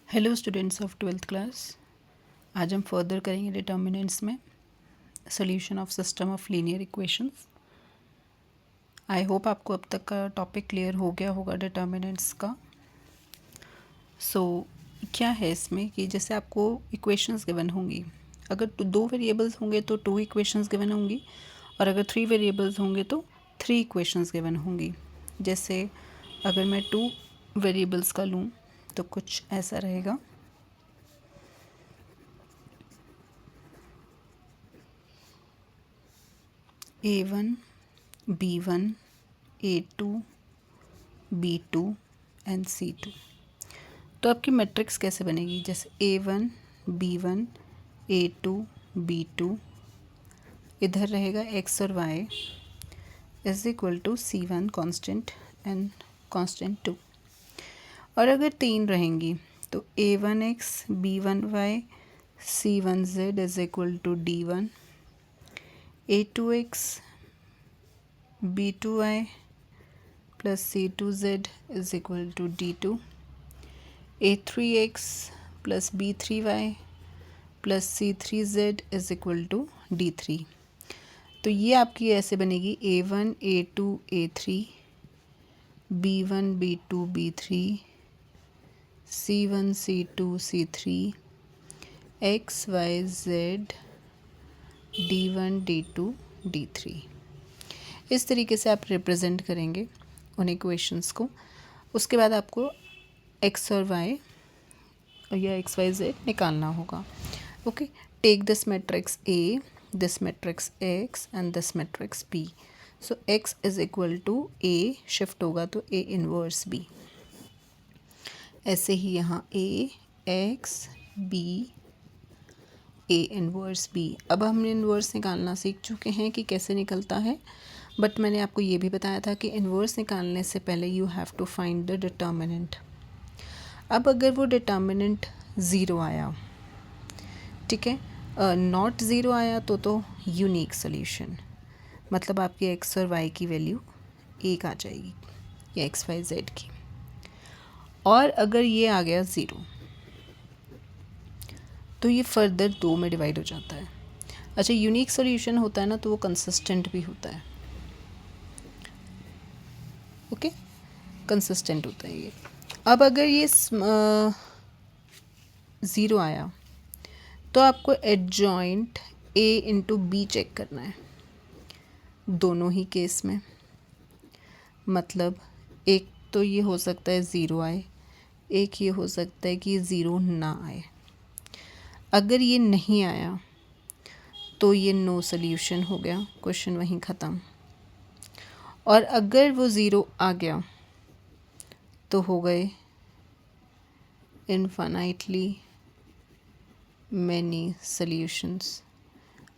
Hello students of twelfth class. आज हम further करेंगे डिटर्मिनेंट्स में solution of system of linear equations. I hope आपको अब तक का टॉपिक क्लियर हो गया होगा डिटर्मिनेंट्स का। क्या है इसमें कि जैसे आपको इक्वेशंस गिवन होंगी, अगर तो 2 वेरिएबल्स होंगे तो 2 इक्वेशंस गिवन होंगी, और अगर 3 वेरिएबल्स होंगे तो 3 इक्वेशंस गिवन होंगी। जैसे अगर मैं 2 वेरिएबल्स का लूँ तो कुछ ऐसा रहेगा। A1 B1 A2 B2 and C2। तो आपकी मैट्रिक्स कैसे बनेगी? जैसे A1 B1 A2 B2, इधर रहेगा x और y is equal to C1 constant and constant 2। और अगर 3 रहेंगी तो A1x B1y C1z is equal to D1, A2x B2y plus C2z is equal to D2, A3x plus B3y plus C3z is equal to D3। तो ये आपकी ऐसे बनेगी A1 A2 A3 B1 B2 B3 C1 C2 C3 X Y Z D1 D2 D3। इस तरीके से आप represent करेंगे उन इक्वेशंस को। उसके बाद आपको x और y या एक्स वाई जेड निकालना होगा। Okay, take this matrix A, this matrix X and this matrix B। So x is equal to A shift होगा तो A इनवर्स B। ऐसे ही यहाँ A X B A inverse B। अब हम inverse निकालना सीख चुके हैं कि कैसे निकलता है, बट मैंने आपको ये भी बताया था कि इन्वर्स निकालने से पहले you have to find the determinant. अब अगर वो डिटर्मिनेंट ज़ीरो आया, ठीक है, नॉट ज़ीरो आया तो यूनिक सोल्यूशन, मतलब आपकी एक्स और वाई की वैल्यू एक आ जाएगी या एक्स वाई जेड की। और अगर ये आ गया ज़ीरो तो ये फर्दर 2 में डिवाइड हो जाता है। अच्छा, यूनिक सोल्यूशन होता है ना तो वो कंसिस्टेंट भी होता है। ओके, कंसिस्टेंट होता है ये। अब अगर ये ज़ीरो आया तो आपको adjoint A into b check करना है दोनों ही केस में। मतलब एक तो ये हो सकता है ज़ीरो आए, एक ये हो सकता है कि ये ज़ीरो ना आए। अगर ये नहीं आया तो ये नो सोल्यूशन हो गया, क्वेश्चन वहीं ख़त्म। और अगर वो ज़ीरो आ गया तो हो गए इनफाइनाइटली मैनी सॉल्यूशंस।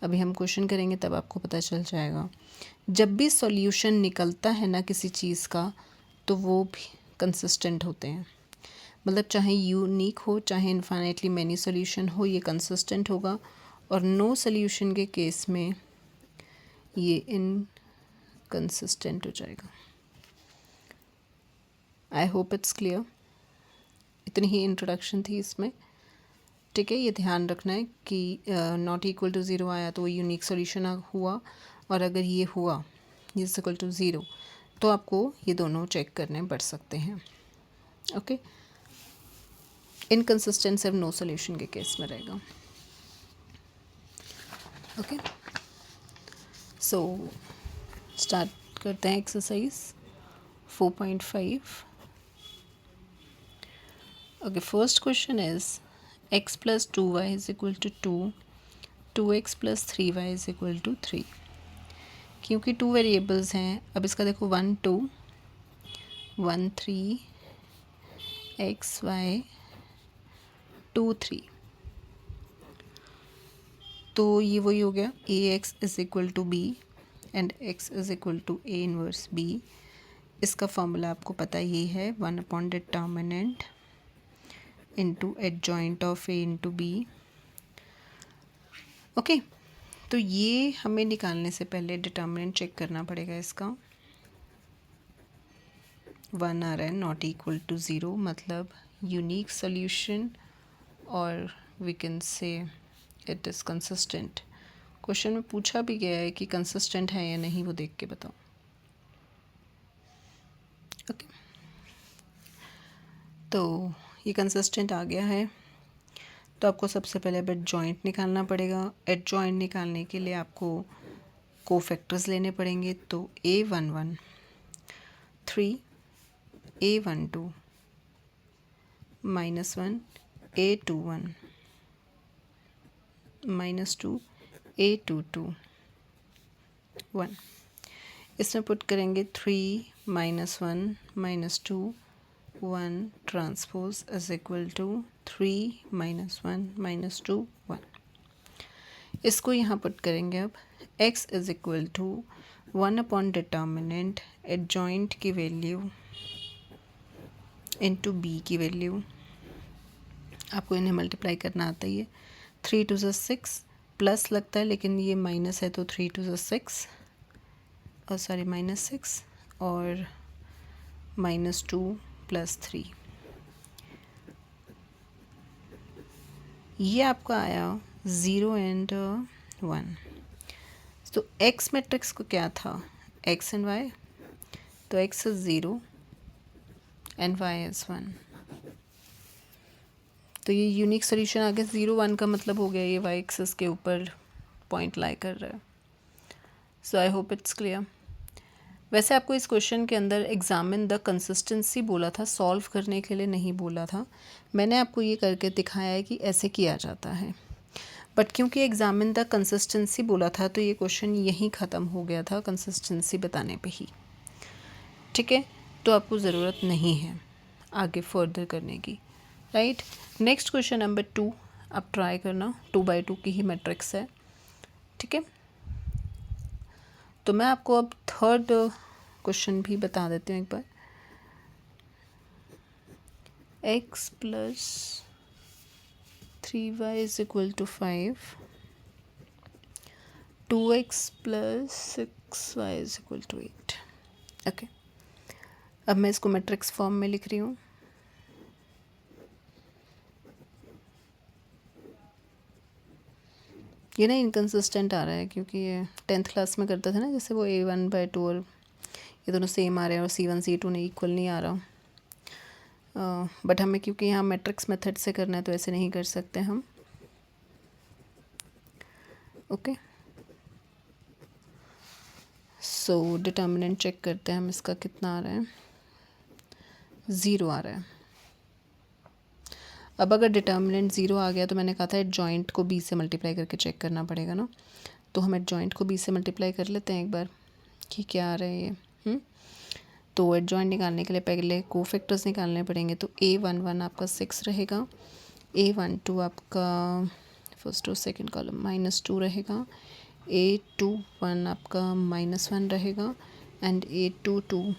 अभी हम क्वेश्चन करेंगे तब आपको पता चल जाएगा। जब भी सॉल्यूशन निकलता है ना किसी चीज़ का तो वो भी कंसिस्टेंट होते हैं। मतलब चाहे यूनिक हो चाहे इनफाइनाइटली मैनी सॉल्यूशन हो, ये कंसिस्टेंट होगा। और नो सॉल्यूशन के केस में ये इनकंसिस्टेंट हो जाएगा। I hope it's clear. इतनी ही इंट्रोडक्शन थी इसमें, ठीक है। ये ध्यान रखना है कि नॉट इक्वल टू ज़ीरो आया तो वो यूनिक सॉल्यूशन हुआ, और अगर ये हुआ इज इक्वल टू ज़ीरो तो आपको ये दोनों चेक करने पड़ सकते हैं। ओके, इनकंसिस्टेंट सिर्फ नो सॉल्यूशन के केस में रहेगा। ओके, सो स्टार्ट करते हैं exercise 4.5। Okay, first question is x plus 2y is equal to 2, 2x plus 3y is equal to 3। क्योंकि 2 वेरिएबल्स हैं, अब इसका देखो 1 2 1 3 x y 2 3, तो ये वही हो गया A x is equal to B and x is equal to A inverse b। इसका फॉर्मूला आपको पता ही है, 1 upon determinant into adjoint of A into B. Okay, तो ये हमें निकालने से पहले डिटर्मिनेंट चेक करना पड़ेगा। इसका 1 आ रहा है नॉट इक्वल टू ज़ीरो, मतलब यूनिक सॉल्यूशन और we can say it is consistent. Question में पूछा भी गया है कि कंसिस्टेंट है या नहीं, वो देख के बताओ। ओके तो ये कंसिस्टेंट आ गया है, तो आपको सबसे पहले अब एडजॉइंट निकालना पड़ेगा। एडजॉइंट निकालने के लिए आपको कोफैक्टर्स लेने पड़ेंगे। तो A11 3 A12 -1 A21 -2 A22 1। इसमें पुट करेंगे 3 -1 -2 1 ट्रांसपोज इज इक्वल टू 3 -1 -2 1। इसको यहाँ पुट करेंगे। अब x is equal to 1 upon determinant adjoint की वैल्यू इनटू b की वैल्यू। आपको इन्हें मल्टीप्लाई करना आता ही है। 3 2 6 प्लस लगता है, लेकिन ये माइनस है तो 3 2 6 और सॉरी -6 और -2 + 3। ये आपका आया 0 एंड 1। तो x मैट्रिक्स को क्या था, x एंड y। तो x is 0 and y is 1। तो ये यूनिक सोल्यूशन आ गया। 0 1 का मतलब हो गया ये y एक्सिस के ऊपर पॉइंट लाई कर रहा है। सो आई होप इट्स क्लियर। वैसे आपको इस क्वेश्चन के अंदर एग्जामिन द कंसिस्टेंसी बोला था, सॉल्व करने के लिए नहीं बोला था। मैंने आपको ये करके दिखाया है कि ऐसे किया जाता है, बट क्योंकि एग्जामिन द कंसिस्टेंसी बोला था तो ये क्वेश्चन यहीं ख़त्म हो गया था कंसिस्टेंसी बताने पे ही। ठीक है, तो आपको ज़रूरत नहीं है आगे फर्दर करने की, राइट। नेक्स्ट क्वेश्चन नंबर 2 आप ट्राई करना। 2 बाई 2 की ही मैट्रिक्स है, ठीक है। तो मैं आपको अब थर्ड क्वेश्चन भी बता देती हूँ एक बार। x + 3y is equal to 5, 2x + 6y is equal to 8। Okay, अब मैं इसको मैट्रिक्स फॉर्म में लिख रही हूँ। ये ना इनकन्सिस्टेंट आ रहा है क्योंकि ये 10th क्लास में करता था ना, जैसे वो A1/2 और ये दोनों सेम आ रहे हैं और C1 C2 नहीं इक्वल नहीं आ रहा। बट हमें क्योंकि यहाँ मैट्रिक्स मेथड से करना है तो ऐसे नहीं कर सकते हम। ओके, सो डिटर्मिनेंट चेक करते हैं हम, इसका कितना आ रहा है, 0 आ रहा है। अब अगर डिटर्मिनेंट 0 आ गया तो मैंने कहा था एडजॉइंट को b से मल्टीप्लाई करके चेक करना पड़ेगा ना। तो हम एडजॉइंट को b से मल्टीप्लाई कर लेते हैं एक बार कि क्या आ रहा है ये। तो एडजॉइंट निकालने के लिए पहले कोफैक्टर्स निकालने पड़ेंगे। तो A11 आपका 6 रहेगा, A12 आपका फर्स्ट और सेकंड कॉलम -2 रहेगा, A21 आपका -1 रहेगा एंड A22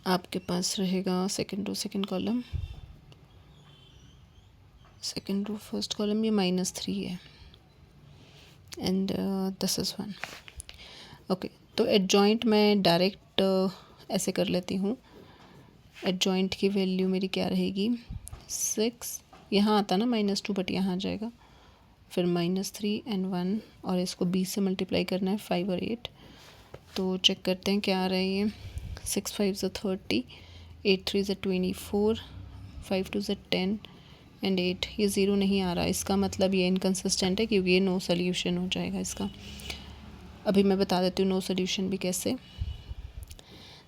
आपके पास रहेगा second row second column, second row first column ये -3 है एंड दिस इज़ 1। ओके, तो एडजॉइंट मैं डायरेक्ट ऐसे कर लेती हूँ। एडजॉइंट की वैल्यू मेरी क्या रहेगी, 6, यहाँ आता ना -2 बट यहाँ आ जाएगा, फिर -3 एंड 1 और इसको 20 से मल्टीप्लाई करना है 5 और 8। तो चेक करते हैं क्या आ रहा है ये। 6 5 = 30, 8 3 = 24, 5 2 = 10 एंड 8। ये 0 नहीं आ रहा, इसका मतलब ये इनकन्सिस्टेंट है क्योंकि ये नो सोल्यूशन हो जाएगा इसका। अभी मैं बता देती हूँ नो सोल्यूशन भी कैसे।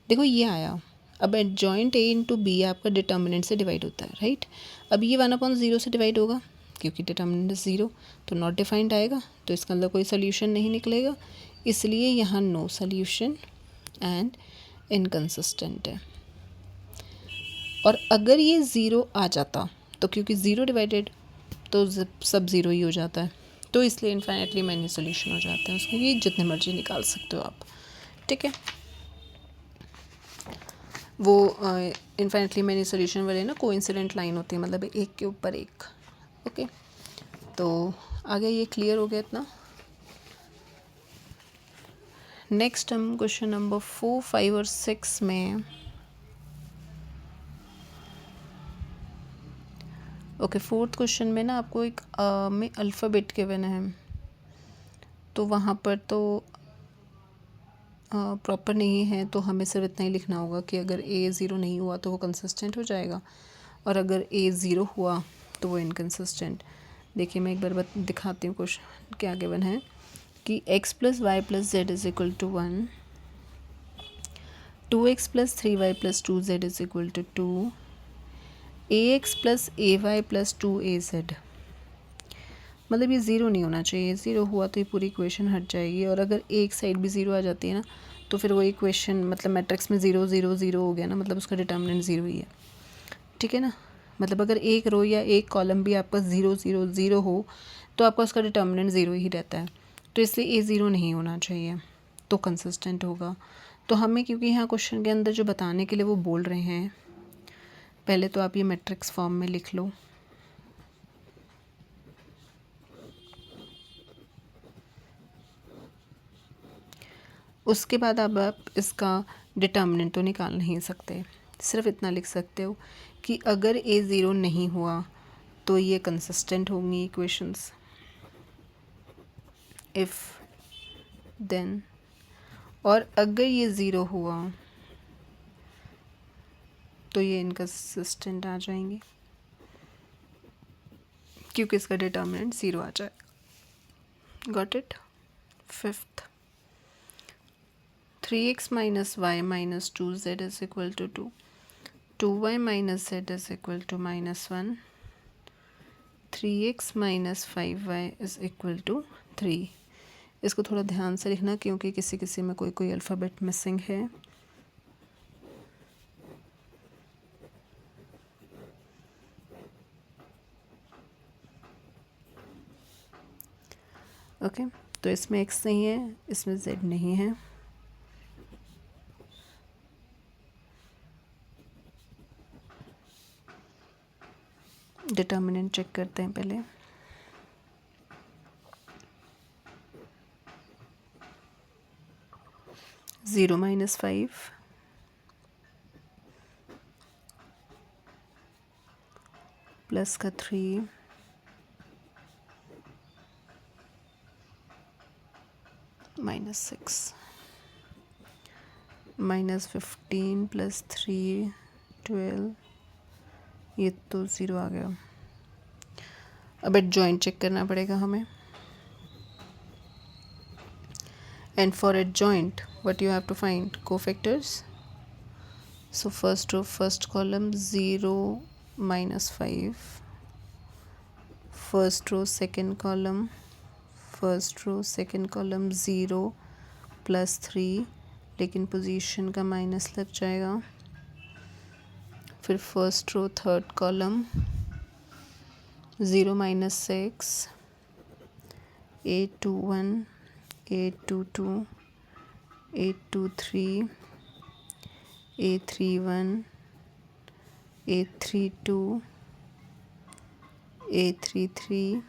देखो ये आया, अब एडजॉइंट A इंटू बी आपका डिटर्मिनेंट से डिवाइड होता है, राइट। अब ये 1/0 से डिवाइड होगा क्योंकि डिटर्मिनेंट 0, तो नॉट डिफाइंड आएगा, तो इसका अंदर कोई सोल्यूशन नहीं निकलेगा, इसलिए यहाँ नो सोल्यूशन एंड इनकन्सिस्टेंट है। और अगर ये 0 आ जाता तो क्योंकि 0 डिवाइडेड तो सब 0 ही हो जाता है, तो इसलिए इनफाइनेटली मैनी सोल्यूशन हो जाते हैं उसके, ये जितने मर्जी निकाल सकते हो आप, ठीक है। वो इनफाइनेटली मैनी सोल्यूशन वाले ना कोइंसिडेंट लाइन होती है, मतलब एक के ऊपर एक। ओके, तो आगे ये क्लियर हो गया इतना। नेक्स्ट हम क्वेश्चन नंबर 4 5 और 6 में ओके, फोर्थ क्वेश्चन में ना आपको एक में अल्फ़ाबेट गिवन है, तो वहाँ पर तो प्रॉपर नहीं है, तो हमें सिर्फ इतना ही लिखना होगा कि अगर ए ज़ीरो नहीं हुआ तो वो कंसिस्टेंट हो जाएगा, और अगर ए ज़ीरो हुआ तो वो इनकंसिस्टेंट। देखिए मैं एक बार दिखाती हूँ क्वेश्चन क्या गिवन है कि x plus y plus z is equal to 1, 2x plus 3y plus 2z is equal to 2, ax plus ay plus 2az। मतलब ये ज़ीरो नहीं होना चाहिए, ज़ीरो हुआ तो ये पूरी इक्वेशन हट जाएगी, और अगर एक साइड भी ज़ीरो आ जाती है ना तो फिर वो इक्वेशन मतलब मैट्रिक्स में ज़ीरो ज़ीरो ज़ीरो हो गया ना, मतलब उसका डिटर्मिनेंट ज़ीरो ही है, ठीक है ना। मतलब अगर एक रो या एक कॉलम भी आपका ज़ीरो ज़ीरो ज़ीरो हो तो आपका उसका डिटर्मिनेंट ज़ीरो ही रहता है, तो इसलिए ए ज़ीरो नहीं होना चाहिए, तो कंसिस्टेंट होगा। तो हमें क्योंकि यहाँ क्वेश्चन के अंदर जो बताने के लिए वो बोल रहे हैं, पहले तो आप ये मैट्रिक्स फॉर्म में लिख लो, उसके बाद अब आप इसका डिटर्मिनेंट तो निकाल नहीं सकते, सिर्फ इतना लिख सकते हो कि अगर ए ज़ीरो नहीं हुआ तो ये कंसिस्टेंट होंगी इक्वेशंस, इफ़ देन, और अगर ये ज़ीरो हुआ तो ये इनकंसिस्टेंट आ जाएंगी क्योंकि इसका डिटर्मिनेंट ज़ीरो आ जाए। Got it. Fifth, 3x minus y minus 2z is equal to 2, 2y minus z is equal to -1, 3x minus 5y is equal to 3। इसको थोड़ा ध्यान से लिखना क्योंकि किसी किसी में कोई कोई अल्फ़ाबेट मिसिंग है। ओके, तो इसमें x नहीं है, इसमें z नहीं है, डिटर्मिनेंट चेक करते हैं पहले। ज़ीरो माइनस 5 प्लस का 3 -6 -15 प्लस 3 12, ये तो ज़ीरो आ गया। अब एडजॉइंट चेक करना पड़ेगा हमें, and for adjoint what you have to find cofactors. So first row first column 0 minus 5, first row second column, first row second column 0 plus 3, लेकिन position का माइनस लग जाएगा। फिर first row third column 0 minus 6, 821, 822, 823, 831, 832, 833,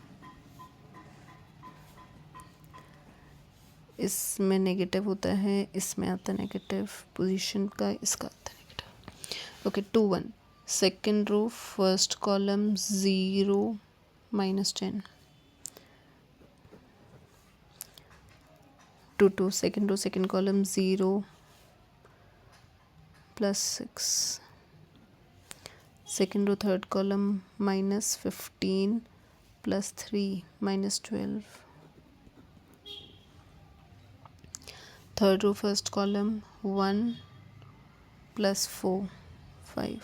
इसमें negative होता है, इसमें आता है नेगेटिव पोजीशन का, इसका आता है negative. Okay, 21 second row first column 0 -10, 22 second row second column 0 +6, second row third column -15 + 3 -12, third row first column 1 + 4 5,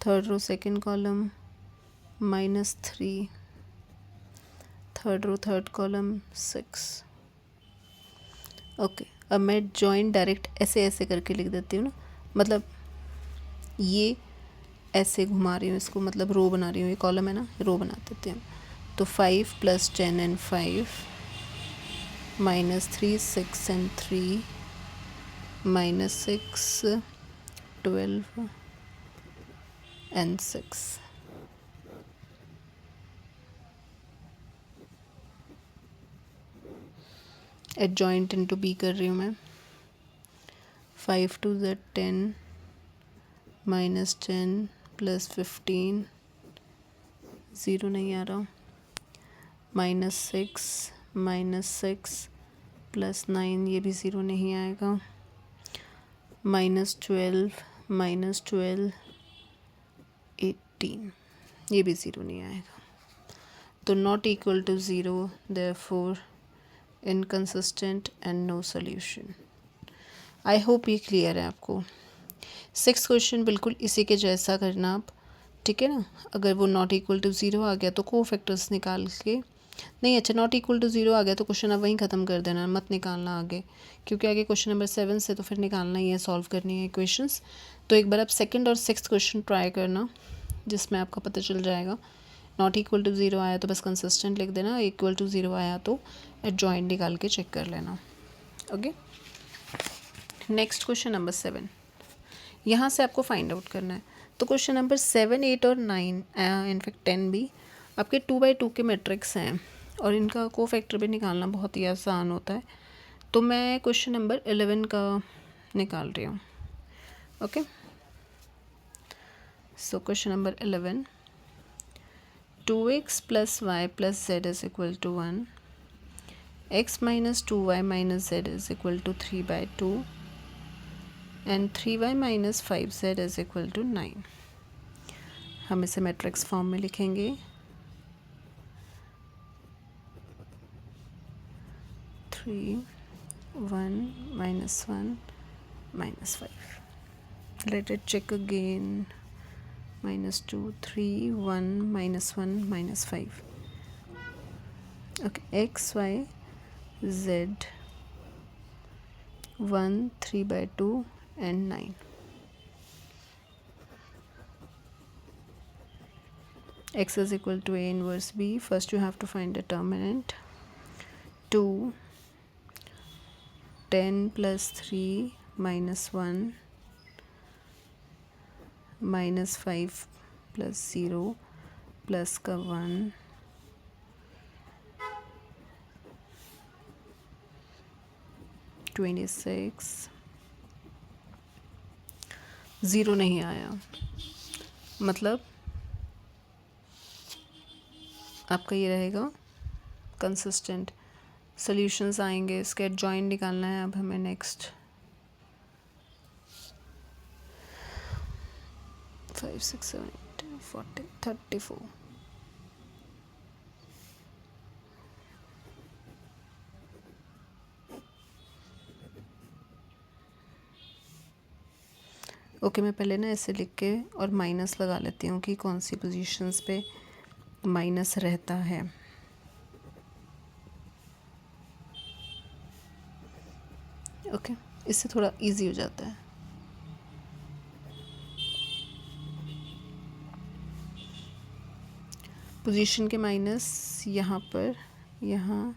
third row second column -3, third row third column 6। Okay, अब मैं जॉइंट डायरेक्ट ऐसे ऐसे करके लिख देती हूँ ना, मतलब ये ऐसे घुमा रही हूँ इसको, मतलब रो बना रही हूँ, ये कॉलम है ना, रो बना देते हैं। तो 5 + 10 and 5 -3 6 and 3 -6 12 and 6। Adjoint into B कर रही हूँ मैं। 5 2 10 -10 + 15 ज़ीरो नहीं आ रहा, -6 +9 ये भी ज़ीरो नहीं आएगा, -12 18 ये भी ज़ीरो नहीं आएगा, तो not equal to zero, therefore inconsistent and no solution. I hope ये क्लियर है आपको। 6 क्वेश्चन बिल्कुल इसी के जैसा करना आप, ठीक है ना। अगर वो नॉट इक्वल टू ज़ीरो आ गया तो को फैक्टर्स निकाल के, नहीं अच्छा नॉट इक्वल टू ज़ीरो आ गया तो क्वेश्चन आप वहीं ख़त्म कर देना, मत निकालना आगे, क्योंकि आगे क्वेश्चन नंबर 7 से तो फिर निकालना ही है, सॉल्व करनी है इक्वेशंस। तो एक बार आप सेकंड और सिक्स्थ क्वेश्चन ट्राई करना, जिसमें आपका पता चल जाएगा। नॉट इक्वल टू ज़ीरो आया तो बस कंसिस्टेंट लिख देना, इक्वल टू ज़ीरो आया तो एडजॉइंट निकाल के चेक कर लेना। ओके, नेक्स्ट क्वेश्चन नंबर 7, यहाँ से आपको फाइंड आउट करना है। तो क्वेश्चन नंबर 7, 8 और 9 इनफैक्ट 10 भी आपके 2x2 के मैट्रिक्स हैं और इनका कोफैक्टर भी निकालना बहुत ही आसान होता है। तो मैं क्वेश्चन नंबर 11 का निकाल रही हूँ। Okay, so question number 11, 2x + y + z is equal to 1, x - 2y - z is equal to 3/2 and 3y - 5z is equal to 9। हम इसे मैट्रिक्स फॉर्म में लिखेंगे। 3 1 -1 -5। Let it check again। -2 3 1 -1 -5। Okay, x y z 1 3/2 and 9। x is equal to a inverse b. First you have to find determinant। 2 10 + 3 -1 -5 + 0 plus का 1 26 zero नहीं आया, मतलब आपका ये रहेगा कंसिस्टेंट। सॉल्यूशंस आएंगे, इसके एडजॉइंट निकालना है अब हमें नेक्स्ट। 5 6 7 8 40 34। ओके, मैं पहले ना ऐसे लिख के और माइनस लगा लेती हूँ कि कौन सी पोजीशंस पे माइनस रहता है। ओके, इससे थोड़ा इजी हो जाता है। पोजीशन के माइनस यहाँ पर, यहाँ,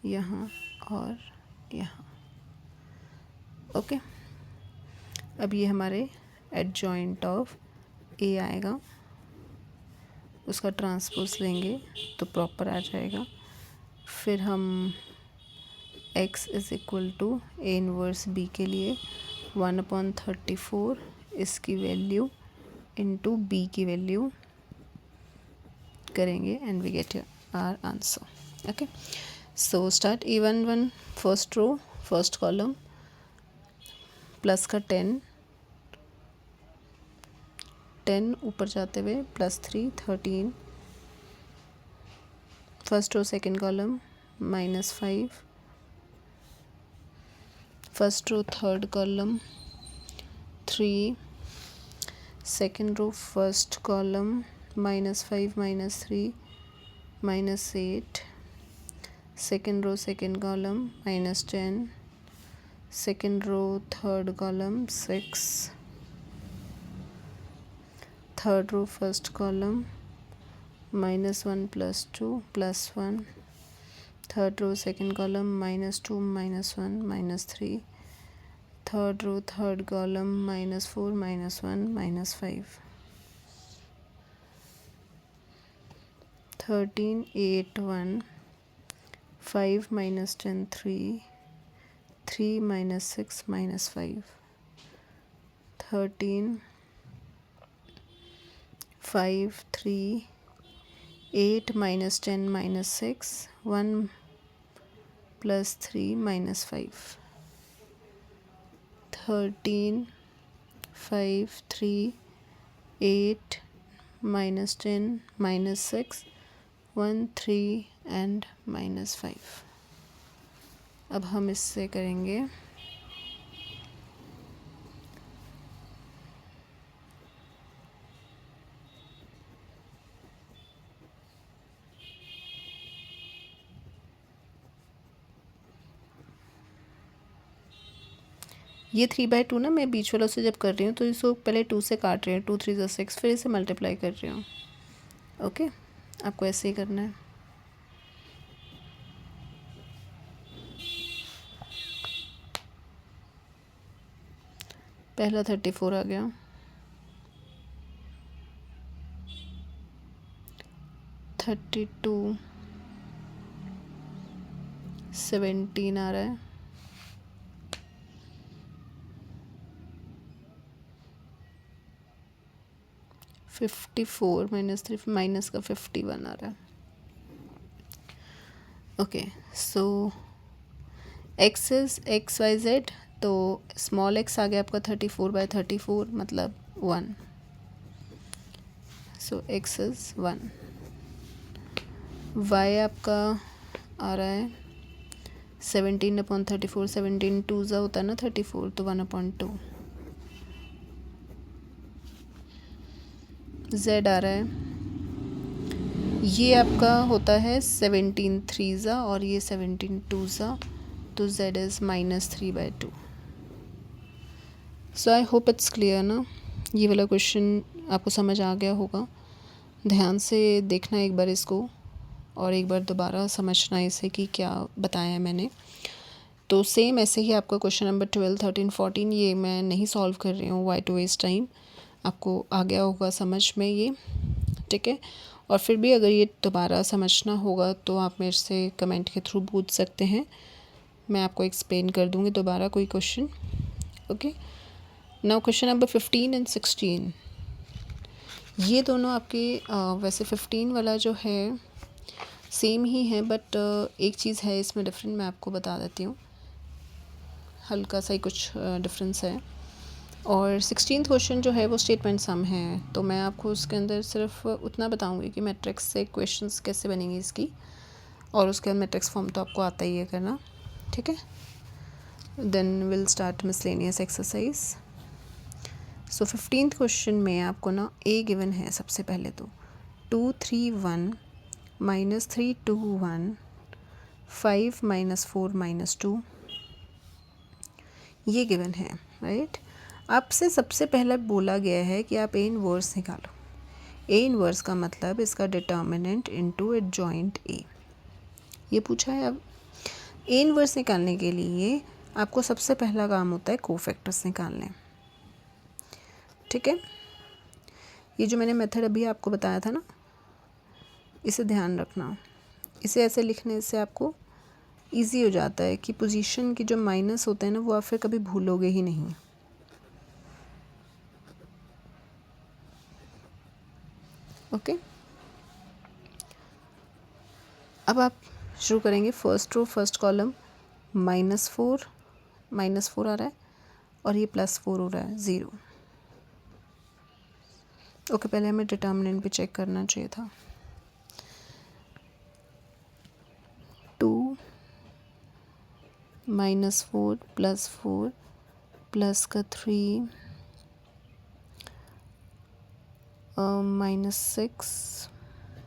यहाँ और यहाँ। ओके, अब ये हमारे एडजॉइंट ऑफ ए आएगा, उसका ट्रांसपोज लेंगे तो प्रॉपर आ जाएगा। फिर हम x is equal to A inverse b के लिए 1/34 इसकी वैल्यू इनटू b की वैल्यू करेंगे and we get our answer. Okay, so start A11 first row first column plus का 10 ऊपर जाते हुए +3 13 first row second column -5 first row third column 3 second row first column -5 -3 -8 second row second column -10 second row third column 6 third row first column -1 +2 +1 third row second column -2 -1 -3 third row third column -4 -1 -5 13 8 1 5 -10 3 3 -6 -5 13 5 3 8 minus 10 minus 6, 1 plus 3 minus 5, 13, 5, 3, 8 minus 10 minus 6, 1, 3 and minus 5। अब हम इससे करेंगे ये 3/2 ना, मैं बीच वालों से जब कर रही हूँ तो इसको पहले 2 से काट रही हूँ, 2 3 6, फिर इसे मल्टीप्लाई कर रही हूँ। ओके, आपको ऐसे ही करना है। पहला 34 आ गया, 32, 17 आ रहा है, 54 माइनस 3 माइनस का 51 आ रहा है। Okay, so X is XYZ, तो स्मॉल एक्स आ गया आपका 34/34 मतलब 1, सो एक्स इज 1। वाई आपका आ रहा है 17/34, 17 2 ज़ा होता है ना 34, तो 1/2। जेड आ रहा है, ये आपका होता है 17 3 ज़ा और ये 17 2 ज़ा, तो z is -3/2। So I hope it's clear ना, ये वाला क्वेश्चन आपको समझ आ गया होगा। ध्यान से देखना एक बार इसको और एक बार दोबारा समझना इसे कि क्या बताया है मैंने। तो सेम ऐसे ही आपका क्वेश्चन नंबर 12 13 14 ये मैं नहीं सॉल्व कर रही हूँ, वाई टू वेस्ट टाइम। आपको आ गया होगा समझ में ये, ठीक है। और फिर भी अगर ये दोबारा समझना होगा तो आप मेरे से कमेंट के थ्रू पूछ सकते हैं, मैं आपको एक्सप्लेन कर दूँगी दोबारा कोई question. Okay, now question number 15 and 16, ये दोनों आपके वैसे 15 वाला जो है सेम ही है, बट एक चीज़ है इसमें डिफरेंट, मैं आपको बता देती हूँ, हल्का सा ही कुछ डिफरेंस है। और 16th क्वेश्चन जो है वो स्टेटमेंट सम है, तो मैं आपको उसके अंदर सिर्फ उतना बताऊंगी कि मैट्रिक्स से क्वेश्चंस कैसे बनेंगी इसकी, और उसके अंदर मैट्रिक्स फॉर्म तो आपको आता ही है करना, ठीक है। Then will start miscellaneous exercise. So 15th question में आपको ना ए गिवन है सबसे पहले, तो 2 3 1 -3 2 1 5 -4 -2 ये गिवन है, राइट। आपसे सबसे पहले बोला गया है कि आप ए इनवर्स निकालो। ए इनवर्स का मतलब इसका डिटर्मिनेंट इनटू एडजॉइंट ए, ये पूछा है। अब ए इनवर्स निकालने के लिए आपको सबसे पहला काम होता है कोफैक्टर्स निकालने, ठीक है। ये जो मैंने मेथड अभी आपको बताया था ना, इसे ध्यान रखना। इसे ऐसे लिखने से आपको इजी हो जाता है कि पोजीशन की जो माइनस होते हैं ना, वो आप फिर कभी भूलोगे ही नहीं। ओके, अब आप शुरू करेंगे फर्स्ट रो फर्स्ट कॉलम, -4 -4 आ रहा है और ये +4 हो रहा है 0। ओके, पहले हमें डिटर्मिनेंट भी चेक करना चाहिए था। 2 -4 +4 प्लस का 3 -6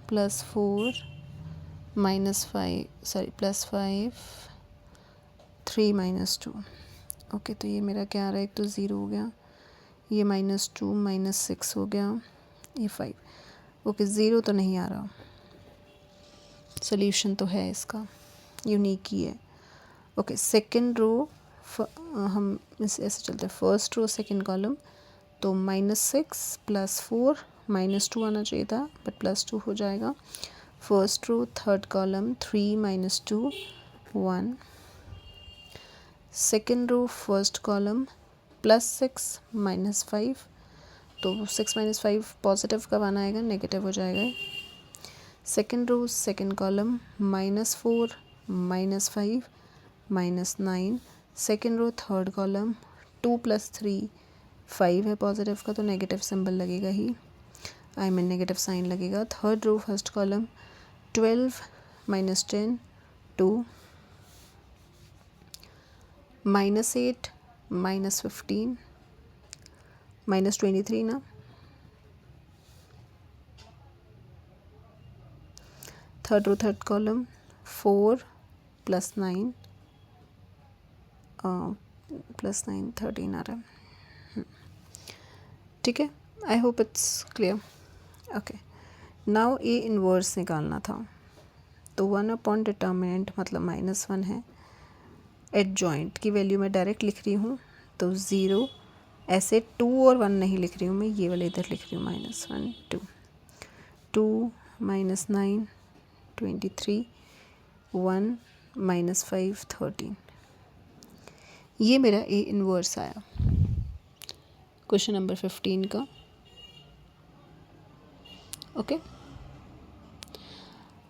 +4 +5 3 -2। ओके, तो ये मेरा क्या आ रहा है, एक तो 0 हो गया, ये -2 -6 हो गया, ये 5। ओके, 0 तो नहीं आ रहा, सोल्यूशन तो है इसका, यूनिक ही है। ओके, सेकंड रो हम ऐसे चलते हैं, फर्स्ट रो सेकंड कॉलम, तो -6 +4 -2 आना चाहिए था, बट +2 हो जाएगा। First row third column 3 -2 1। Second row first column +6 -5, तो 6 -5 पॉजिटिव कब आना आएगा, नेगेटिव हो जाएगा। Second row second column -4 -5 -9, second row third column 2 + 3 5 है पॉजिटिव का तो नेगेटिव सिंबल लगेगा ही, आई मीन नेगेटिव साइन लगेगा। थर्ड रो फर्स्ट कॉलम 12 -10 2 -8 -15 -23 ना, थर्ड रो थर्ड कॉलम 4 + 9 +9 13 आ रहा है। ठीक है, I hope it's clear. Okay, now A inverse निकालना था तो 1 डिटर्मिनेंट मतलब -1 है। एडजॉइंट की वैल्यू मैं डायरेक्ट लिख रही हूँ तो 0, ऐसे 2 और 1 नहीं लिख रही हूँ मैं, ये वाले इधर लिख रही हूँ -1 2 2 -9 23 1 -5 13, ये मेरा ए इनवर्स आया क्वेश्चन नंबर 15 का। ओके,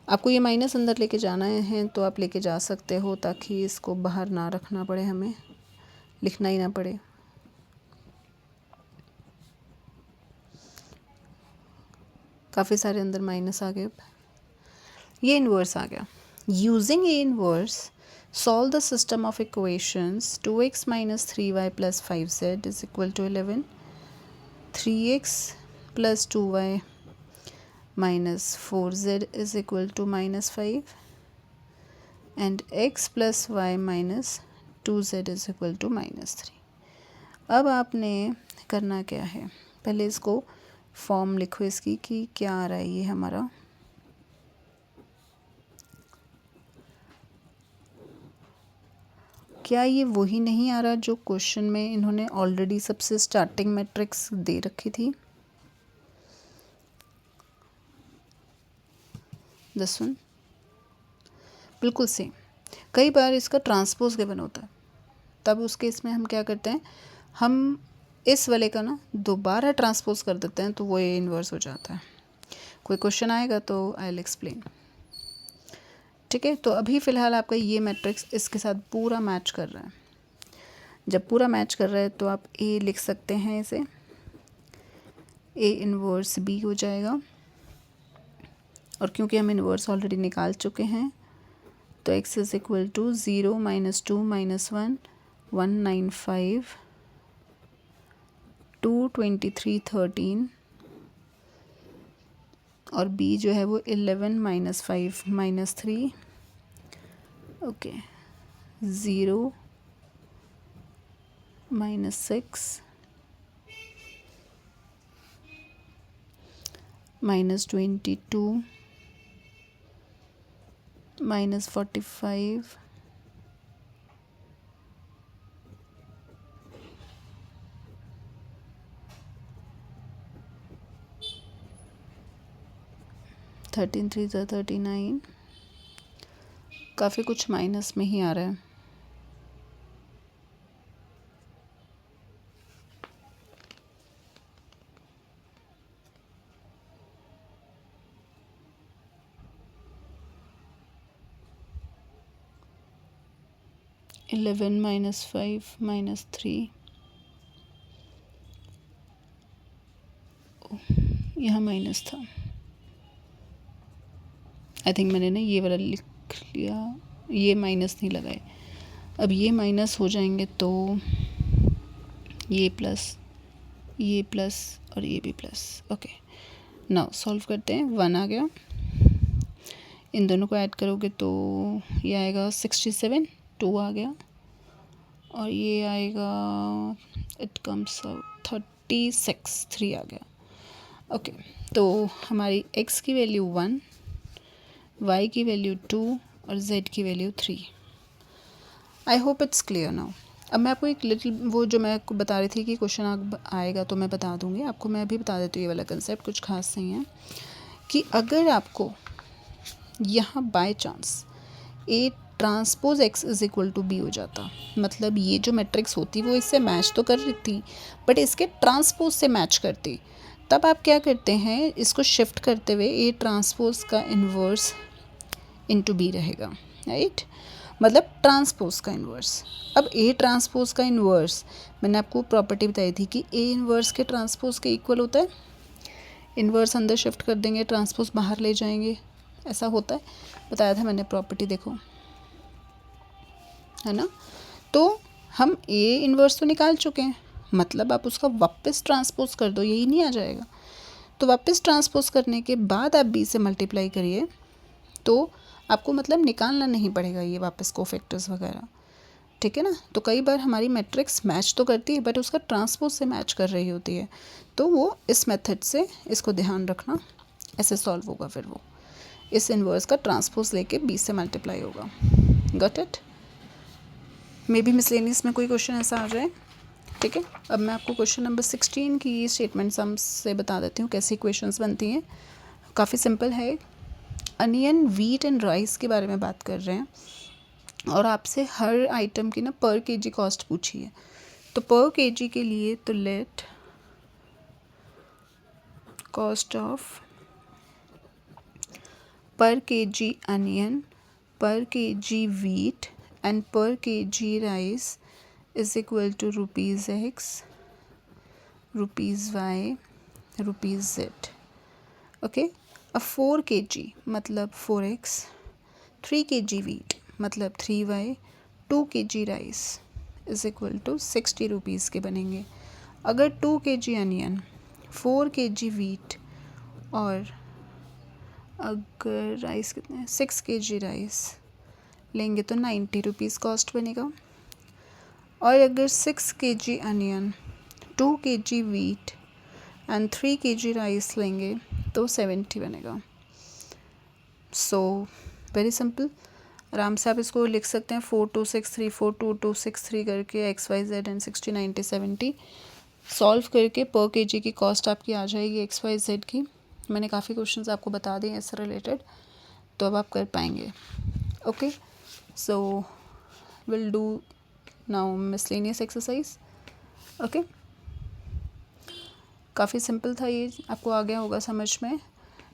आपको ये माइनस अंदर लेके जाना है तो आप लेके जा सकते हो ताकि इसको बाहर ना रखना पड़े, हमें लिखना ही ना पड़े। काफ़ी सारे अंदर माइनस आ गए, ये इनवर्स आ गया। Using A inverse solve the system of equations 2x - 3y + 5z = 11, 3x + 2y - 4z = -5 and x + y - 2z = -3। अब आपने करना क्या है, पहले इसको फॉर्म लिखो इसकी कि क्या आ रहा है ये हमारा। क्या ये वही नहीं आ रहा जो क्वेश्चन में इन्होंने ऑलरेडी सबसे स्टार्टिंग मैट्रिक्स दे रखी थी? दिस वन बिल्कुल सेम। कई बार इसका ट्रांसपोज गिवन होता है, तब उस केस में हम क्या करते हैं, हम इस वाले का ना दोबारा ट्रांसपोज कर देते हैं तो वो ये इन्वर्स हो जाता है। कोई क्वेश्चन आएगा तो आई विल एक्सप्लेन। ठीक है, तो अभी फ़िलहाल आपका ये मैट्रिक्स इसके साथ पूरा मैच कर रहा है। जब पूरा मैच कर रहा है तो आप ए लिख सकते हैं, इसे ए इनवर्स बी हो जाएगा। और क्योंकि हम इनवर्स ऑलरेडी निकाल चुके हैं तो x = 0 - 2 - 1 195 2 23 13 और b जो है वो 11 - 5 - 3 ओके 0 - 6 -22 -45 13 3 39। काफ़ी कुछ माइनस में ही आ रहा है। -11 -5 -3 यहाँ माइनस था। आई थिंक मैंने ना ये वाला लिख लिया, ये माइनस नहीं लगाए। अब ये माइनस हो जाएंगे तो ये प्लस और ये भी प्लस। ओके, नाउ सॉल्व करते हैं। 1 आ गया, इन दोनों को ऐड करोगे तो ये आएगा 67, 2 आ गया और ये आएगा इट कम्स 36, 3 आ गया। ओके, तो हमारी x की वैल्यू 1, y की वैल्यू 2 और z की value 3। I hope it's clear now. अब मैं आपको एक लिटिल वो जो मैं आपको बता रही थी कि क्वेश्चन आएगा तो मैं बता दूंगी आपको। मैं अभी बता देती हूँ, ये वाला कंसेप्ट कुछ खास नहीं है कि अगर आपको यहाँ by chance A transpose x = b हो जाता, मतलब ये जो मैट्रिक्स होती वो इससे मैच तो कर रही थी बट इसके ट्रांसपोज से मैच करती, तब आप क्या करते हैं, इसको शिफ्ट करते हुए ए ट्रांसपोज का इन्वर्स इनटू बी रहेगा, राइट, मतलब ट्रांसपोज का इन्वर्स। अब ए ट्रांसपोज का इन्वर्स, मैंने आपको प्रॉपर्टी बताई थी कि ए इन्वर्स के ट्रांसपोज के इक्वल होता है। इन्वर्स अंदर शिफ्ट कर देंगे, ट्रांसपोज बाहर ले जाएंगे, ऐसा होता है, बताया था मैंने प्रॉपर्टी, देखो, है ना। तो हम ए इन्वर्स तो निकाल चुके हैं, मतलब आप उसका वापस ट्रांसपोज कर दो, यही नहीं आ जाएगा। तो वापस ट्रांसपोज करने के बाद आप बी से मल्टीप्लाई करिए, तो आपको मतलब निकालना नहीं पड़ेगा ये वापस कोफैक्टर्स वगैरह, ठीक है ना। तो कई बार हमारी मैट्रिक्स मैच तो करती है बट उसका ट्रांसपोज से मैच कर रही होती है, तो वो इस मेथड से, इसको ध्यान रखना, ऐसे सॉल्व होगा। फिर वो इस इन्वर्स का ट्रांसपोज लेके बी से मल्टीप्लाई होगा। Got it. May be miscellaneous में कोई क्वेश्चन ऐसा आ जाए, ठीक है। अब मैं आपको क्वेश्चन नंबर 16 की स्टेटमेंट सम से बता देती हूँ कैसी क्वेश्चंस बनती हैं। काफ़ी सिंपल है। अनियन, व्हीट एंड राइस के बारे में बात कर रहे हैं और आपसे हर आइटम की ना पर केजी कॉस्ट पूछी है। तो पर केजी के लिए तो let cost of per KG onion, per KG wheat and per KG rice is equal to ₹X, ₹Y, ₹Z। Okay. अब 4 kg मतलब 4x, 3 kg व्हीट मतलब 3y, 2 kg rice is equal to ₹60 के बनेंगे। अगर 2 kg onion, 4 kg wheat और अगर rice कितने, 6 kg rice लेंगे तो ₹90 कॉस्ट बनेगा। और अगर 6 kg onion, 2 kg wheat and 3 kg rice लेंगे तो 70 बनेगा। सो वेरी सिंपल, आराम से आप इसको लिख सकते हैं 4263 42263 करके XYZ एंड 60 90 70 सॉल्व करके पर केजी की कॉस्ट आपकी आ जाएगी XYZ की। मैंने काफ़ी क्वेश्चंस आपको बता दिए इससे रिलेटेड, तो अब आप कर पाएंगे। Okay, so will do now miscellaneous exercise. Okay, काफ़ी सिंपल था ये, आपको आ गया होगा समझ में।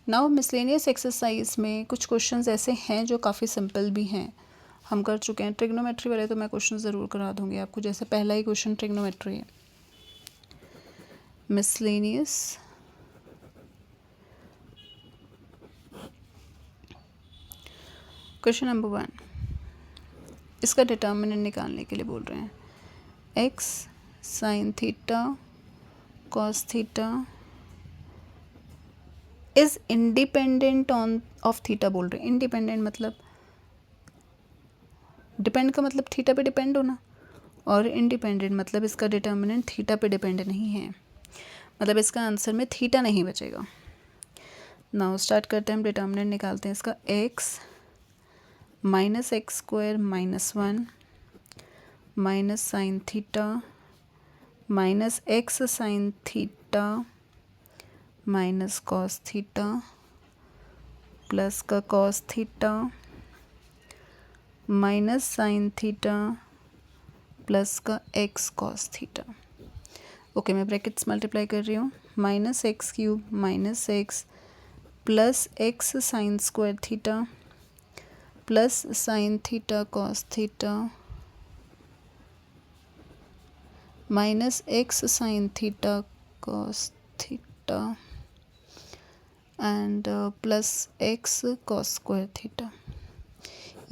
नाउ मिसलेनियस एक्सरसाइज में कुछ क्वेश्चंस ऐसे हैं जो काफ़ी सिंपल भी हैं, हम कर चुके हैं। ट्रिग्नोमेट्री वाले तो मैं क्वेश्चन ज़रूर करा दूँगी आपको, जैसे पहला ही क्वेश्चन ट्रिग्नोमेट्री है। मिसलेनियस क्वेश्चन नंबर 1, इसका डिटर्मिनेंट निकालने के लिए बोल रहे हैं। x sin theta cos theta is independent on off theta बोल रहे हैं। इंडिपेंडेंट मतलब डिपेंड का मतलब थीटा पे डिपेंड होना, और इंडिपेंडेंट मतलब इसका डिटर्मिनेंट थीटा पे डिपेंड नहीं है, मतलब इसका आंसर में थीटा नहीं बचेगा। नाउ स्टार्ट करते हैं, हम डिटर्मिनेंट निकालते हैं इसका। x minus x square minus 1 minus sine theta minus x sine theta minus cos theta plus का cos theta minus sine theta plus का एक्स कॉस थीटा। ओके, मैं ब्रैकेट्स मल्टीप्लाई कर रही हूँ। Minus x cube minus x plus x sine square theta plus sine theta cos theta minus x sine theta cos theta and plus x cos square theta.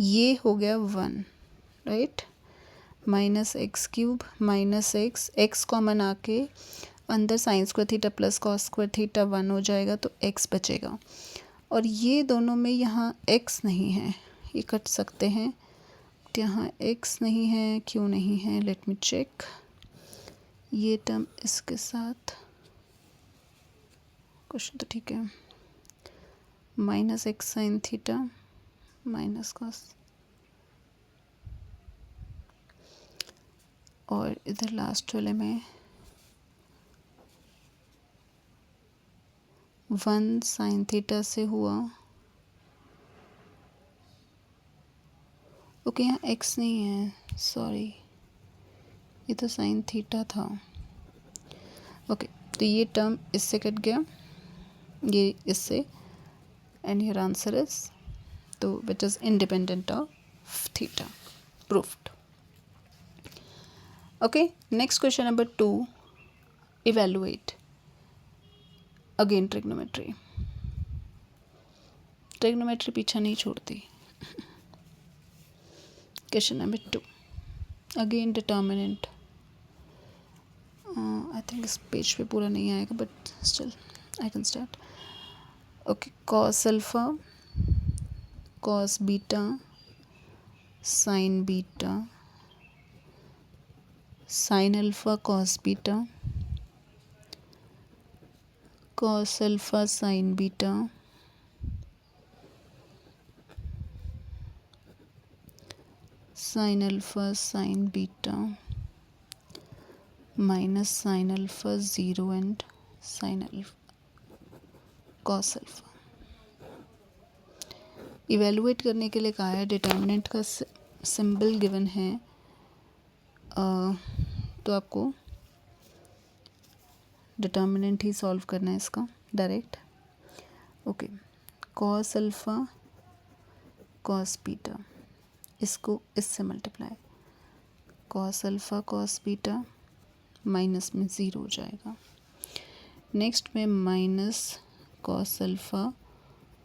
ये हो गया 1, right. Minus x cube minus x common आके अंदर sign square theta plus cos square theta 1 हो जाएगा, तो x बचेगा। और ये दोनों में यहाँ एक्स नहीं है, ये कट सकते हैं। यहाँ एक्स नहीं है, क्यों नहीं है, लेट मी चेक। ये टर्म इसके साथ, क्वेश्चन तो ठीक है। Minus x sine theta minus cos, और इधर लास्ट वाले में 1 साइन थीटा से हुआ। ओके, यहाँ एक्स नहीं है, सॉरी, ये तो साइन थीटा था। ओके, तो ये टर्म इससे कट गया, ये इससे, एंड योर आंसर इज तो which is independent of theta, proofed. Okay, next question number 2, evaluate. Again trigonometry. Trigonometry पीछा नहीं छोड़ती. Question number 2, again determinant. I think इस पेज पे पूरा नहीं आएगा, but still I can start. Okay, cos alpha, cos beta, sin beta, sin alpha cos beta, cos alpha sin beta, sin alpha sin beta, minus sin alpha 0 and sin alpha cos alpha. Evaluate करने के लिए कहा है, determinant का symbol given है, तो आपको determinant ही solve करना है इसका direct. Okay, cos alpha cos beta, इसको इससे multiply, cos alpha cos beta minus में 0 हो जाएगा. नेक्स्ट में माइनस कॉस अल्फ़ा